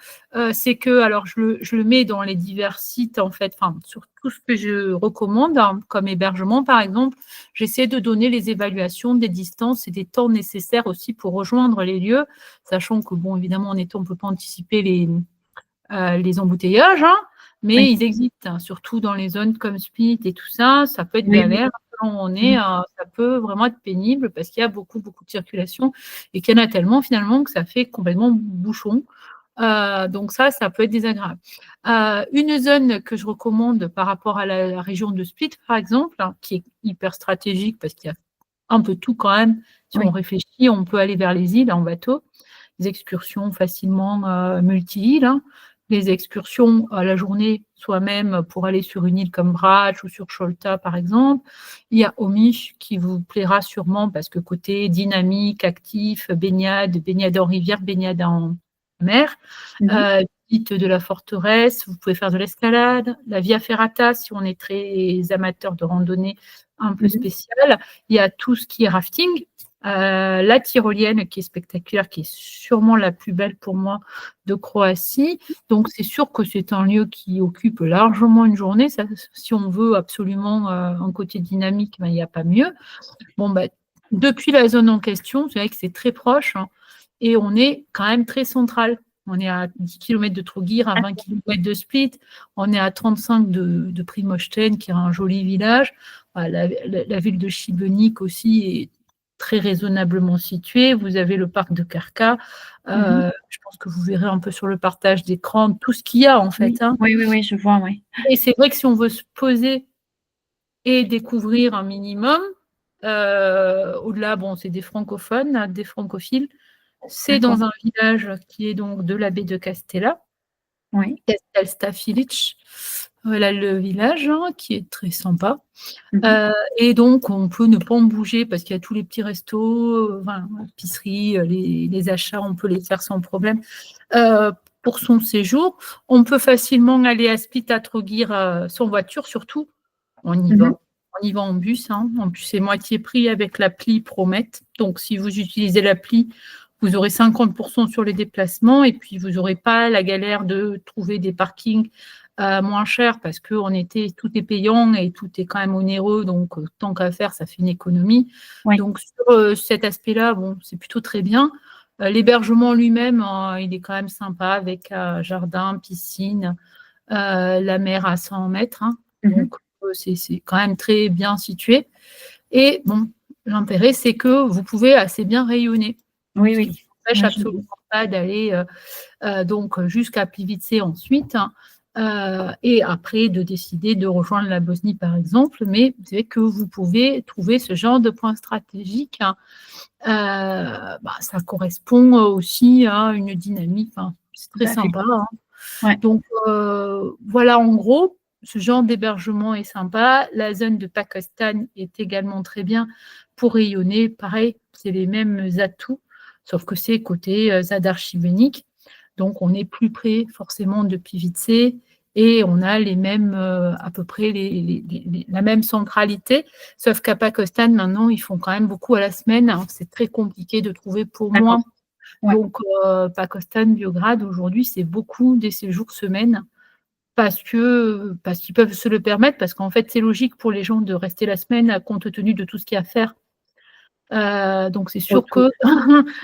c'est que, alors je le mets dans les divers sites en fait, enfin sur tout ce que je recommande, hein, comme hébergement par exemple, j'essaie de donner les évaluations des distances et des temps nécessaires aussi pour rejoindre les lieux, sachant que bon évidemment en été on ne peut pas anticiper les embouteillages, hein, Oui. mais ils existent, hein, surtout dans les zones comme Split et tout ça, ça peut être Oui, oui. galère. Selon où on est, Mmh. ça peut vraiment être pénible parce qu'il y a beaucoup, beaucoup de circulation et qu'il y en a tellement finalement que ça fait complètement bouchon. Donc ça peut être désagréable. Une zone que je recommande par rapport à la région de Split, par exemple, hein, qui est hyper stratégique parce qu'il y a un peu tout quand même. Si on Oui. réfléchit, on peut aller vers les îles en bateau, des excursions facilement multi-îles, hein. Les excursions à la journée, soi-même, pour aller sur une île comme Brač ou sur Cholta, par exemple. Il y a Omiš qui vous plaira sûrement parce que côté dynamique, actif, baignade en rivière, baignade en mer. Mmh mh. Visite de la forteresse, vous pouvez faire de l'escalade, la Via Ferrata si on est très amateur de randonnée un peu Mmh mh. spéciale. Il y a tout ce qui est rafting, la tyrolienne qui est spectaculaire, qui est sûrement la plus belle pour moi de Croatie. Donc c'est sûr que c'est un lieu qui occupe largement une journée. Ça, si on veut absolument un côté dynamique, ben, il n'y a pas mieux. Bon, bah, depuis la zone en question, c'est vrai que c'est très proche, hein, et on est quand même très central. On est à 10 km de Trogir, à 20 D'accord. km de Split. On est à 35 de Primošten, qui est un joli village. Voilà, la ville de Šibenik aussi est très raisonnablement située. Vous avez le parc de Krka. Mmh mh. Je pense que vous verrez un peu sur le partage d'écran tout ce qu'il y a en Oui. fait, hein. Oui, oui, oui, je vois, oui. Et c'est vrai que si on veut se poser et découvrir un minimum, au-delà, bon, c'est des francophones, hein, des francophiles. C'est D'accord. dans un village qui est donc de la baie de Castella, Oui. Kastelstafilić. Voilà le village, hein, qui est très sympa. Mmh mh. Et donc on peut ne pas en bouger parce qu'il y a tous les petits restos, enfin, épiceries, les achats, on peut les faire sans problème. Pour son séjour, on peut facilement aller à Split, à Trogir, sans voiture surtout. On y Mmh va. mh. On y va en bus, hein. En plus, c'est moitié prix avec l'appli Promet. Donc, si vous utilisez l'appli, vous aurez 50% sur les déplacements et puis vous n'aurez pas la galère de trouver des parkings moins chers parce qu'en été, tout est payant et tout est quand même onéreux. Donc, tant qu'à faire, ça fait une économie. Oui. Donc, sur cet aspect-là, bon, c'est plutôt très bien. L'hébergement lui-même, il est quand même sympa avec jardin, piscine, la mer à 100 mètres, hein. Mmh mh. Donc, c'est quand même très bien situé. Et bon, l'intérêt, c'est que vous pouvez assez bien rayonner, Oui, ce qui oui. ne empêche Ouais, je vois. absolument pas d'aller donc jusqu'à Plivice ensuite, hein, et après de décider de rejoindre la Bosnie, par exemple. Mais c'est vrai que vous pouvez trouver ce genre de point stratégique, hein. Bah, ça correspond aussi à une dynamique, enfin, c'est Tout très à fait. sympa, hein. Ouais. Donc, voilà, en gros, ce genre d'hébergement est sympa. La zone de Pakistan est également très bien pour rayonner. Pareil, c'est les mêmes atouts, sauf que c'est côté Zadar Šibenik. Donc, on est plus près forcément de Plivice et on a les mêmes, à peu près la même centralité, sauf qu'à Pakistan, maintenant, ils font quand même beaucoup à la semaine, hein. C'est très compliqué de trouver pour D'accord. moi. Ouais. Donc, Pakistan, Biograd, aujourd'hui, c'est beaucoup des séjours semaine parce qu'ils peuvent se le permettre, parce qu'en fait, c'est logique pour les gens de rester la semaine compte tenu de tout ce qu'il y a à faire. Donc c'est sûr Autour.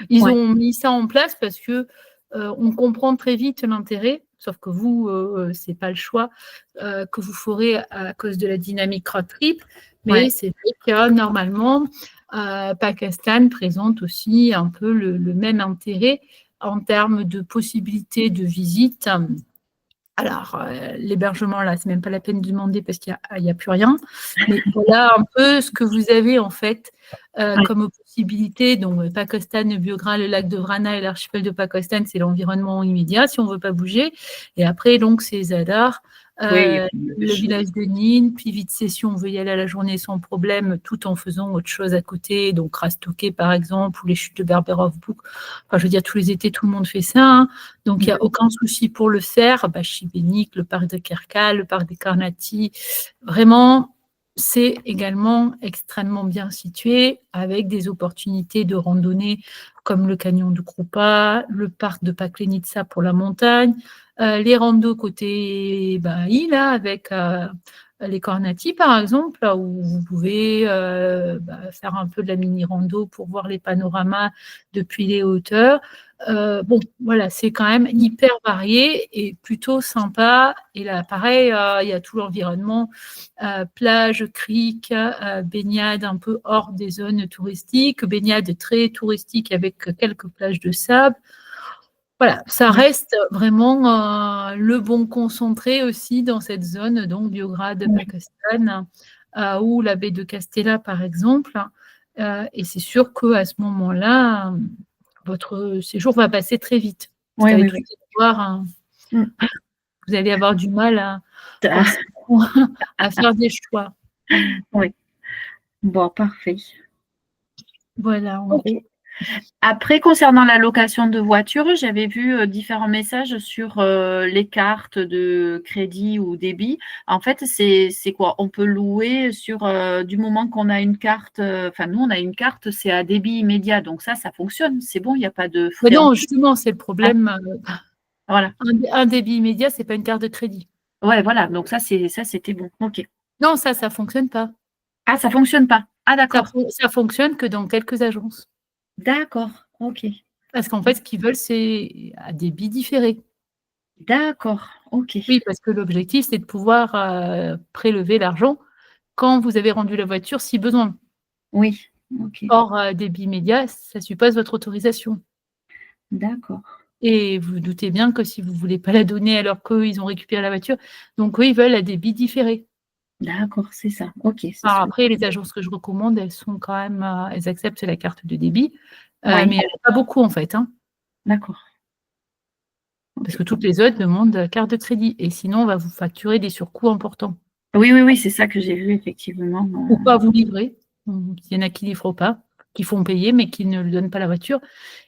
qu'ils Ouais. ont mis ça en place parce que on comprend très vite l'intérêt, sauf que vous, c'est pas le choix que vous ferez à cause de la dynamique road trip, mais Ouais. c'est vrai que normalement, Pakistan présente aussi un peu le même intérêt en termes de possibilités de visite. Alors, l'hébergement, là, c'est même pas la peine de demander parce qu'il y a plus rien. Mais voilà un peu ce que vous avez, en fait, Ouais. comme possibilité. Donc, Pakistan, le Biograd, le lac de Vrana et l'archipel de Pakistan, c'est l'environnement immédiat, si on veut pas bouger. Et après, donc, c'est Zadar, Oui, il y a pas mal de le choses. village de Nîmes, puis Vitse, si on veut y aller à la journée sans problème, tout en faisant autre chose à côté. Donc, Rastoké, par exemple, ou les chutes de Berberovbuk. Enfin, je veux dire, tous les étés, tout le monde fait ça, hein. Donc, il n'y a aucun souci pour le faire. Šibenik, le parc de Kerkal, le parc des Karnati. Vraiment, c'est également extrêmement bien situé avec des opportunités de randonnée comme le canyon de Krupa, le parc de Paklenica pour la montagne, les randos côté île avec les Kornati par exemple, où vous pouvez faire un peu de la mini-rando pour voir les panoramas depuis les hauteurs. Bon, voilà, c'est quand même hyper varié et plutôt sympa. Et là, pareil, il y a tout l'environnement, plage, crique, baignade un peu hors des zones touristiques, baignade très touristique avec quelques plages de sable. Voilà, ça reste vraiment le bon concentré aussi dans cette zone, donc Biograd, Pakistan, ou la baie de Castella, par exemple. Et c'est sûr qu'à ce moment-là, votre séjour va passer très vite. Parce Oui, qu'avec oui, tous oui. ces devoirs, vous allez avoir du mal à Ah, forcément à faire des choix. oui. Bon, parfait. Voilà, en Ok. gros. Après, concernant la location de voiture, j'avais vu différents messages sur les cartes de crédit ou débit. En fait, c'est quoi? On peut louer sur du moment qu'on a une carte. Enfin, nous, on a une carte, c'est à débit immédiat. Donc ça fonctionne. C'est bon, il n'y a pas de Mais frais en non, plus. justement, c'est le Hein, problème. voilà. Un débit immédiat, c'est pas une carte de crédit. Ouais, voilà. Donc c'était bon. Ok. Non, ça fonctionne pas. Ah, ça fonctionne pas. Ah, Ça, d'accord. ça fonctionne que dans quelques agences. D'accord. Ok. Parce qu'en fait, ce qu'ils veulent, c'est à débit différé. D'accord. Ok. Oui, parce que l'objectif, c'est de pouvoir prélever l'argent quand vous avez rendu la voiture, si besoin. Oui. Ok. Or, débit immédiat, ça suppose votre autorisation. D'accord. Et vous vous doutez bien que si vous ne voulez pas la donner alors qu'eux, ils ont récupéré la voiture, donc eux, ils veulent à débit différé. D'accord, c'est ça. Ok. C'est Alors ce que... après, les agences que je recommande, elles sont quand même, elles acceptent la carte de débit, mais Oui. il n'y en a pas beaucoup en fait, hein, D'accord. parce Ok. que toutes les autres demandent carte de crédit, et sinon, on va vous facturer des surcoûts importants. Oui, oui, oui, c'est ça que j'ai vu, effectivement. Ou pas vous livrer. Il y en a qui ne livrent pas, qui font payer, mais qui ne lui donnent pas la voiture,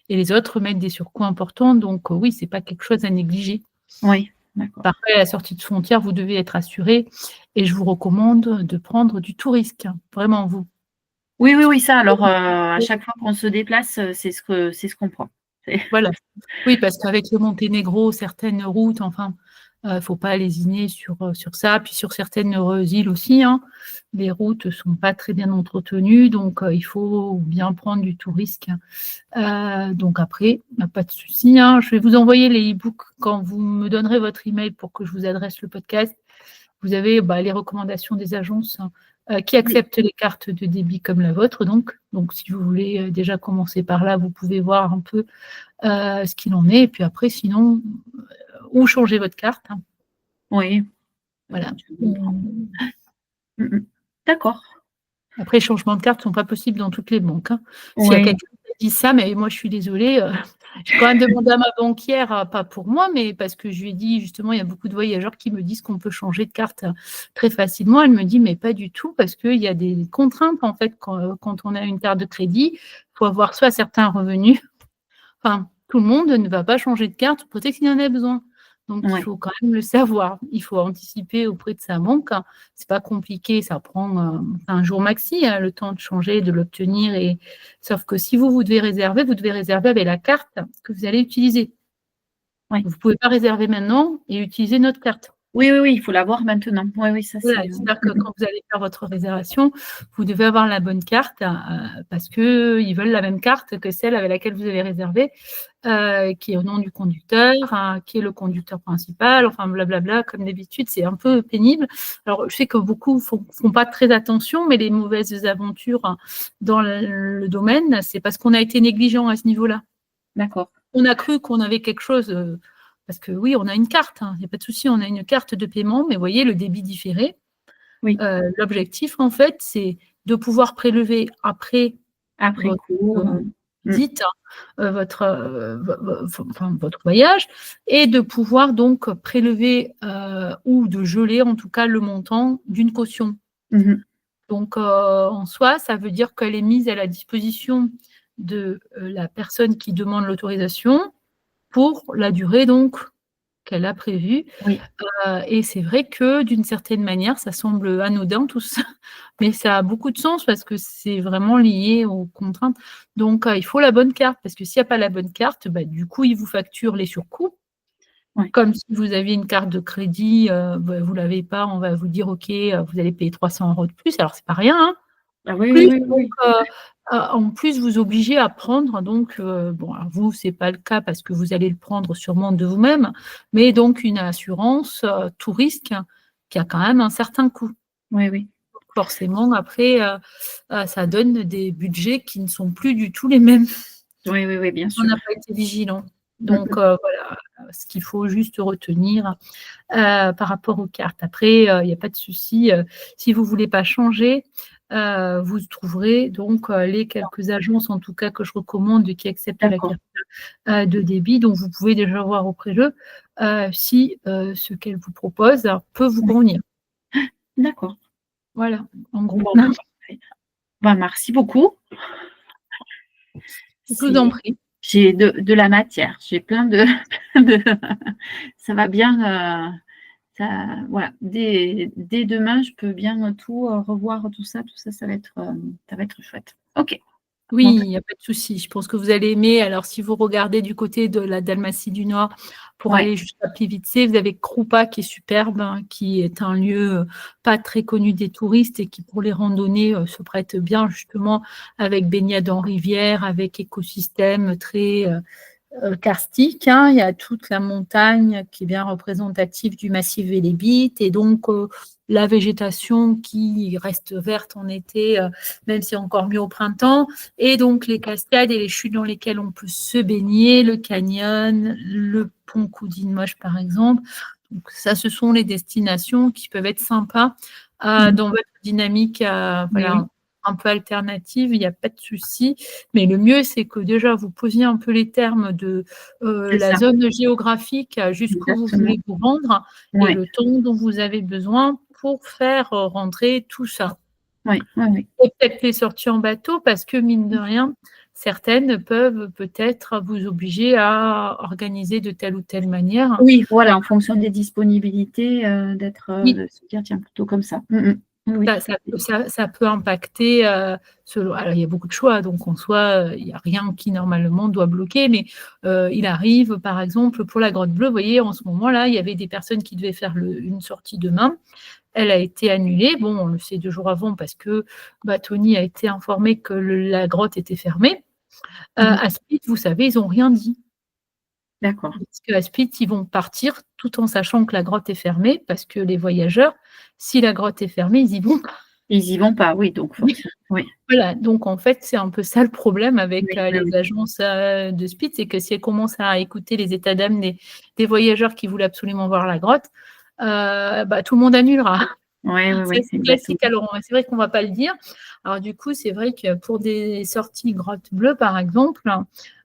et les autres mettent des surcoûts importants, donc oui, ce n'est pas quelque chose à négliger. Oui, d'accord. Parfois, à la sortie de frontière, vous devez être assuré, et je vous recommande de prendre du tout risque, vraiment vous. Oui, oui, oui, ça. Alors, à chaque fois qu'on se déplace, c'est ce qu'on prend. Voilà. Oui, parce qu'avec le Monténégro, certaines routes, enfin, faut pas lésiner sur ça. Puis sur certaines îles aussi, hein, les routes sont pas très bien entretenues, donc il faut bien prendre du tout risque. Donc après, pas de souci, hein. Je vais vous envoyer les e-books quand vous me donnerez votre email pour que je vous adresse le podcast. Vous avez les recommandations des agences qui Oui, acceptent les cartes de débit comme la vôtre. Donc si vous voulez déjà commencer par là, vous pouvez voir un peu ce qu'il en est. Et puis après, sinon, ou changer votre carte, hein. oui. Voilà. Je comprends. D'accord. Après, les changements de carte ne sont pas possibles dans toutes les banques, hein. S'il y a Oui, quelqu'un qui dit ça, mais moi, je suis désolée. J'ai quand même demandé à ma banquière, pas pour moi, mais parce que je lui ai dit, justement, il y a beaucoup de voyageurs qui me disent qu'on peut changer de carte très facilement. Elle me dit, mais pas du tout, parce qu'il y a des contraintes, en fait, quand on a une carte de crédit. Il faut avoir soit certains revenus. Enfin, tout le monde ne va pas changer de carte, peut-être qu'il y en a besoin. Donc, il oui. faut quand même le savoir. Il faut anticiper auprès de sa banque. C'est pas compliqué, ça prend un jour maxi, hein, le temps de changer, de l'obtenir. Sauf que si vous devez réserver avec la carte que vous allez utiliser. Oui. Vous ne pouvez pas réserver maintenant et utiliser notre carte. Oui, oui, oui, il faut l'avoir maintenant. Oui, oui, ça Voilà, c'est. c'est-à-dire que quand vous allez faire votre réservation, vous devez avoir la bonne carte parce qu'ils veulent la même carte que celle avec laquelle vous avez réservé, qui est au nom du conducteur, qui est le conducteur principal, enfin blablabla, comme d'habitude, c'est un peu pénible. Alors, je sais que beaucoup font pas très attention, mais les mauvaises aventures dans le domaine, c'est parce qu'on a été négligent à ce niveau-là. D'accord. On a cru qu'on avait quelque chose, parce que oui, on a une carte, il n'y a pas de souci, on a une carte de paiement, mais vous voyez, le débit différé, Oui. l'objectif, en fait, c'est de pouvoir prélever après Après votre coup. visite, votre voyage, et de pouvoir donc prélever ou de geler en tout cas le montant d'une caution. Mhm. Donc, en soi, ça veut dire qu'elle est mise à la disposition de la personne qui demande l'autorisation pour la durée donc qu'elle a prévue. Oui. Et c'est vrai que d'une certaine manière, ça semble anodin tout ça, mais ça a beaucoup de sens parce que c'est vraiment lié aux contraintes. Donc, il faut la bonne carte parce que s'il n'y a pas la bonne carte, bah, du coup, ils vous facturent les surcoûts. Ouais. Comme si vous aviez une carte de crédit, bah, vous ne l'avez pas, on va vous dire: «OK, vous allez payer 300 € de plus». Alors c'est pas rien, hein. Ah oui, oui, Plus oui, donc, oui. en plus vous obligez à prendre donc, bon alors vous, c'est pas le cas parce que vous allez le prendre sûrement de vous-même, mais donc une assurance, tout risque qui a quand même un certain coût. Oui, oui. Forcément après, ça donne des budgets qui ne sont plus du tout les mêmes. Oui, oui, oui, bien On sûr. n'a pas été vigilant. Donc, Mhm. voilà, ce qu'il faut juste retenir, par rapport aux cartes. Après, il y a pas de souci, si vous voulez pas changer, vous trouverez donc, les quelques agences en tout cas que je recommande qui acceptent la D'accord. carte, de débit. Donc vous pouvez déjà voir auprès d'eux, si, ce qu'elles vous proposent peut vous Oui. convenir. D'accord. Voilà, en gros. Bon, bah, parfait. Bah, merci beaucoup. Je vous en C'est prie. J'ai de la matière. J'ai plein de de ça va bien, ça voilà. Dès demain, je peux bien tout, revoir tout ça, ça va être chouette. OK. Oui, Bon, bah il y a pas de souci. Je pense que vous allez aimer. Alors, si vous regardez du côté de la Dalmatie du Nord pour ouais. aller jusqu'à Plivice, vous avez Krupa qui est superbe, qui est un lieu, pas très connu des touristes et qui, pour les randonnées, se prête bien justement avec baignade en rivière, avec écosystème très, karstique, hein. Il y a toute la montagne qui est bien représentative du massif Vélébite et donc la végétation qui reste verte en été, même si c'est encore mieux au printemps, et donc les cascades et les chutes dans lesquelles on peut se baigner, le canyon, le pont Coudine-Moche par exemple. Donc ça, ce sont les destinations qui peuvent être sympas Mmh. dans votre dynamique, Oui, oui, voilà, un peu alternative, il n'y a pas de souci. Mais le mieux, c'est que déjà vous posiez un peu les termes de c'est la ça, zone géographique jusqu'où vous exactement. voulez vous rendre et Ouais, le temps dont vous avez besoin pour faire rentrer tout ça. ouais, ouais, ouais. Et peut-être les sorties en bateau parce que mine de rien, certaines peuvent peut-être vous obliger à organiser de telle ou telle manière. Oui, voilà, en fonction des disponibilités, Oui. de se dire: «Tiens, plutôt comme ça». Mmh mh. Oui, oui. Ça peut impacter, selon alors il y a beaucoup de choix, donc en soi, il y a rien qui normalement doit bloquer, mais il arrive, par exemple, pour la Grotte Bleue, vous voyez, en ce moment-là, il y avait des personnes qui devaient faire une sortie demain. Elle a été annulée. Bon, on le sait 2 jours avant parce que, bah, Tony a été informé que la grotte était fermée. Mmh. À Split, vous savez, ils ont rien dit. D'accord. Parce qu'à Split, ils vont partir tout en sachant que la grotte est fermée parce que les voyageurs, si la grotte est fermée, ils y vont. Ils y vont pas, oui, donc forcément, oui. Voilà, donc en fait, c'est un peu ça le problème avec, Oui, oui, les oui. agences, de Spitz, c'est que si elles commencent à écouter les états d'âme des voyageurs qui voulaient absolument voir la grotte, bah, tout le monde annulera. Ouais, oui, C'est oui, assez exactement. classique, alors c'est vrai qu'on va pas le dire. Alors du coup, c'est vrai que pour des sorties grotte bleue, par exemple,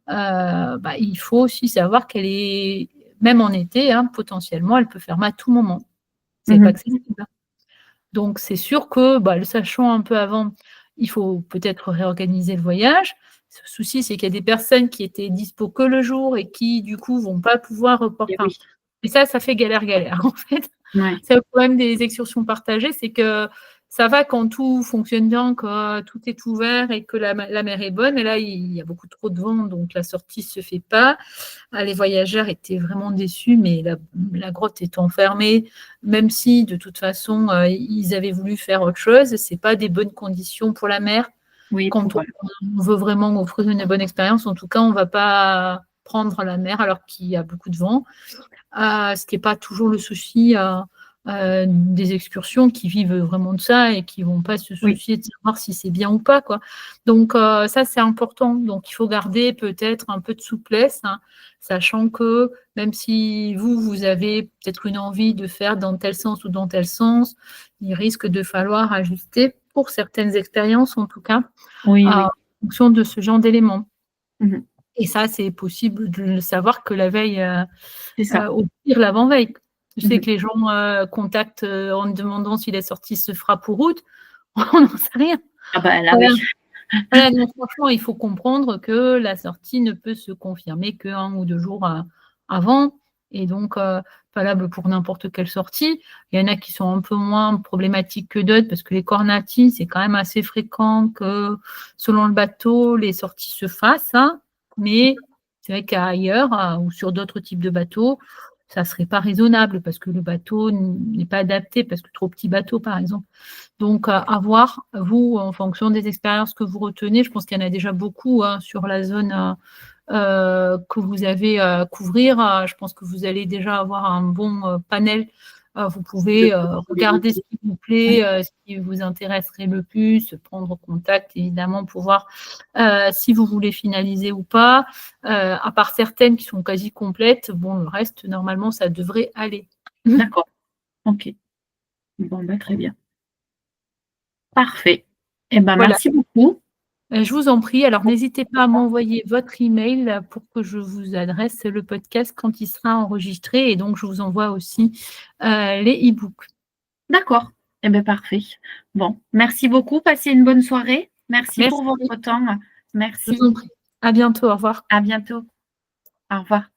bah, il faut aussi savoir qu'elle est même en été, hein, potentiellement, elle peut fermer à tout moment. C'est Mmh pas mh. accessible. Donc c'est sûr que, bah, le sachant un peu avant, il faut peut-être réorganiser le voyage. Le souci, c'est qu'il y a des personnes qui étaient dispo que le jour et qui, du coup, vont pas pouvoir Et enfin oui, et ça fait galère, en fait. ouais. C'est le problème des excursions partagées, c'est que ça va quand tout fonctionne bien, que tout est ouvert et que la mer est bonne. Et là, il y a beaucoup trop de vent, donc la sortie ne se fait pas. Les voyageurs étaient vraiment déçus, mais la grotte étant fermée, même si de toute façon, ils avaient voulu faire autre chose, ce n'est pas des bonnes conditions pour la mer. Oui, Quand on veut vraiment offrir une bonne expérience, en tout cas, on ne va pas prendre la mer alors qu'il y a beaucoup de vent. Ce qui n'est pas toujours le souci des excursions qui vivent vraiment de ça et qui ne vont pas se soucier de savoir si c'est bien ou pas, quoi. Donc, ça, c'est important. Donc, il faut garder peut-être un peu de souplesse, hein, sachant que même si vous avez peut-être une envie de faire dans tel sens ou dans tel sens, il risque de falloir ajuster pour certaines expériences, en tout cas, en fonction de ce genre d'éléments. Mmh. Et ça, c'est possible de le savoir que la veille, Ça. au pire l'avant-veille. Je sais que les gens contactent en demandant si la sortie se fera pour août. On n'en sait rien. Ah bah là, Voilà. oui. Voilà, donc franchement, il faut comprendre que la sortie ne peut se confirmer qu'1 ou 2 jours avant. Et donc, valable pour n'importe quelle sortie. Il y en a qui sont un peu moins problématiques que d'autres parce que les Cornati, c'est quand même assez fréquent que selon le bateau, les sorties se fassent, hein. Mais c'est vrai qu'ailleurs ou sur d'autres types de bateaux, ça ne serait pas raisonnable parce que le bateau n'est pas adapté, parce que trop petit bateau, par exemple. Donc, à voir, vous, en fonction des expériences que vous retenez. Je pense qu'il y en a déjà beaucoup sur la zone que vous avez à couvrir. Je pense que vous allez déjà avoir un bon panel. Vous pouvez regarder ce qui vous plaît, ce qui vous intéresserait le plus, prendre contact, évidemment, pour voir si vous voulez finaliser ou pas. À part certaines qui sont quasi complètes, bon, le reste, normalement, ça devrait aller. D'accord. OK. Bon, bah, très bien. Parfait. Eh ben, Voilà. merci beaucoup. Je vous en prie. Alors, n'hésitez pas à m'envoyer votre email pour que je vous adresse le podcast quand il sera enregistré. Et donc, je vous envoie aussi les e-books. D'accord. Eh bien, parfait. Bon, merci beaucoup. Passez une bonne soirée. Merci Merci. pour votre temps. Je Merci. vous en prie. À bientôt. Au revoir. À bientôt. Au revoir.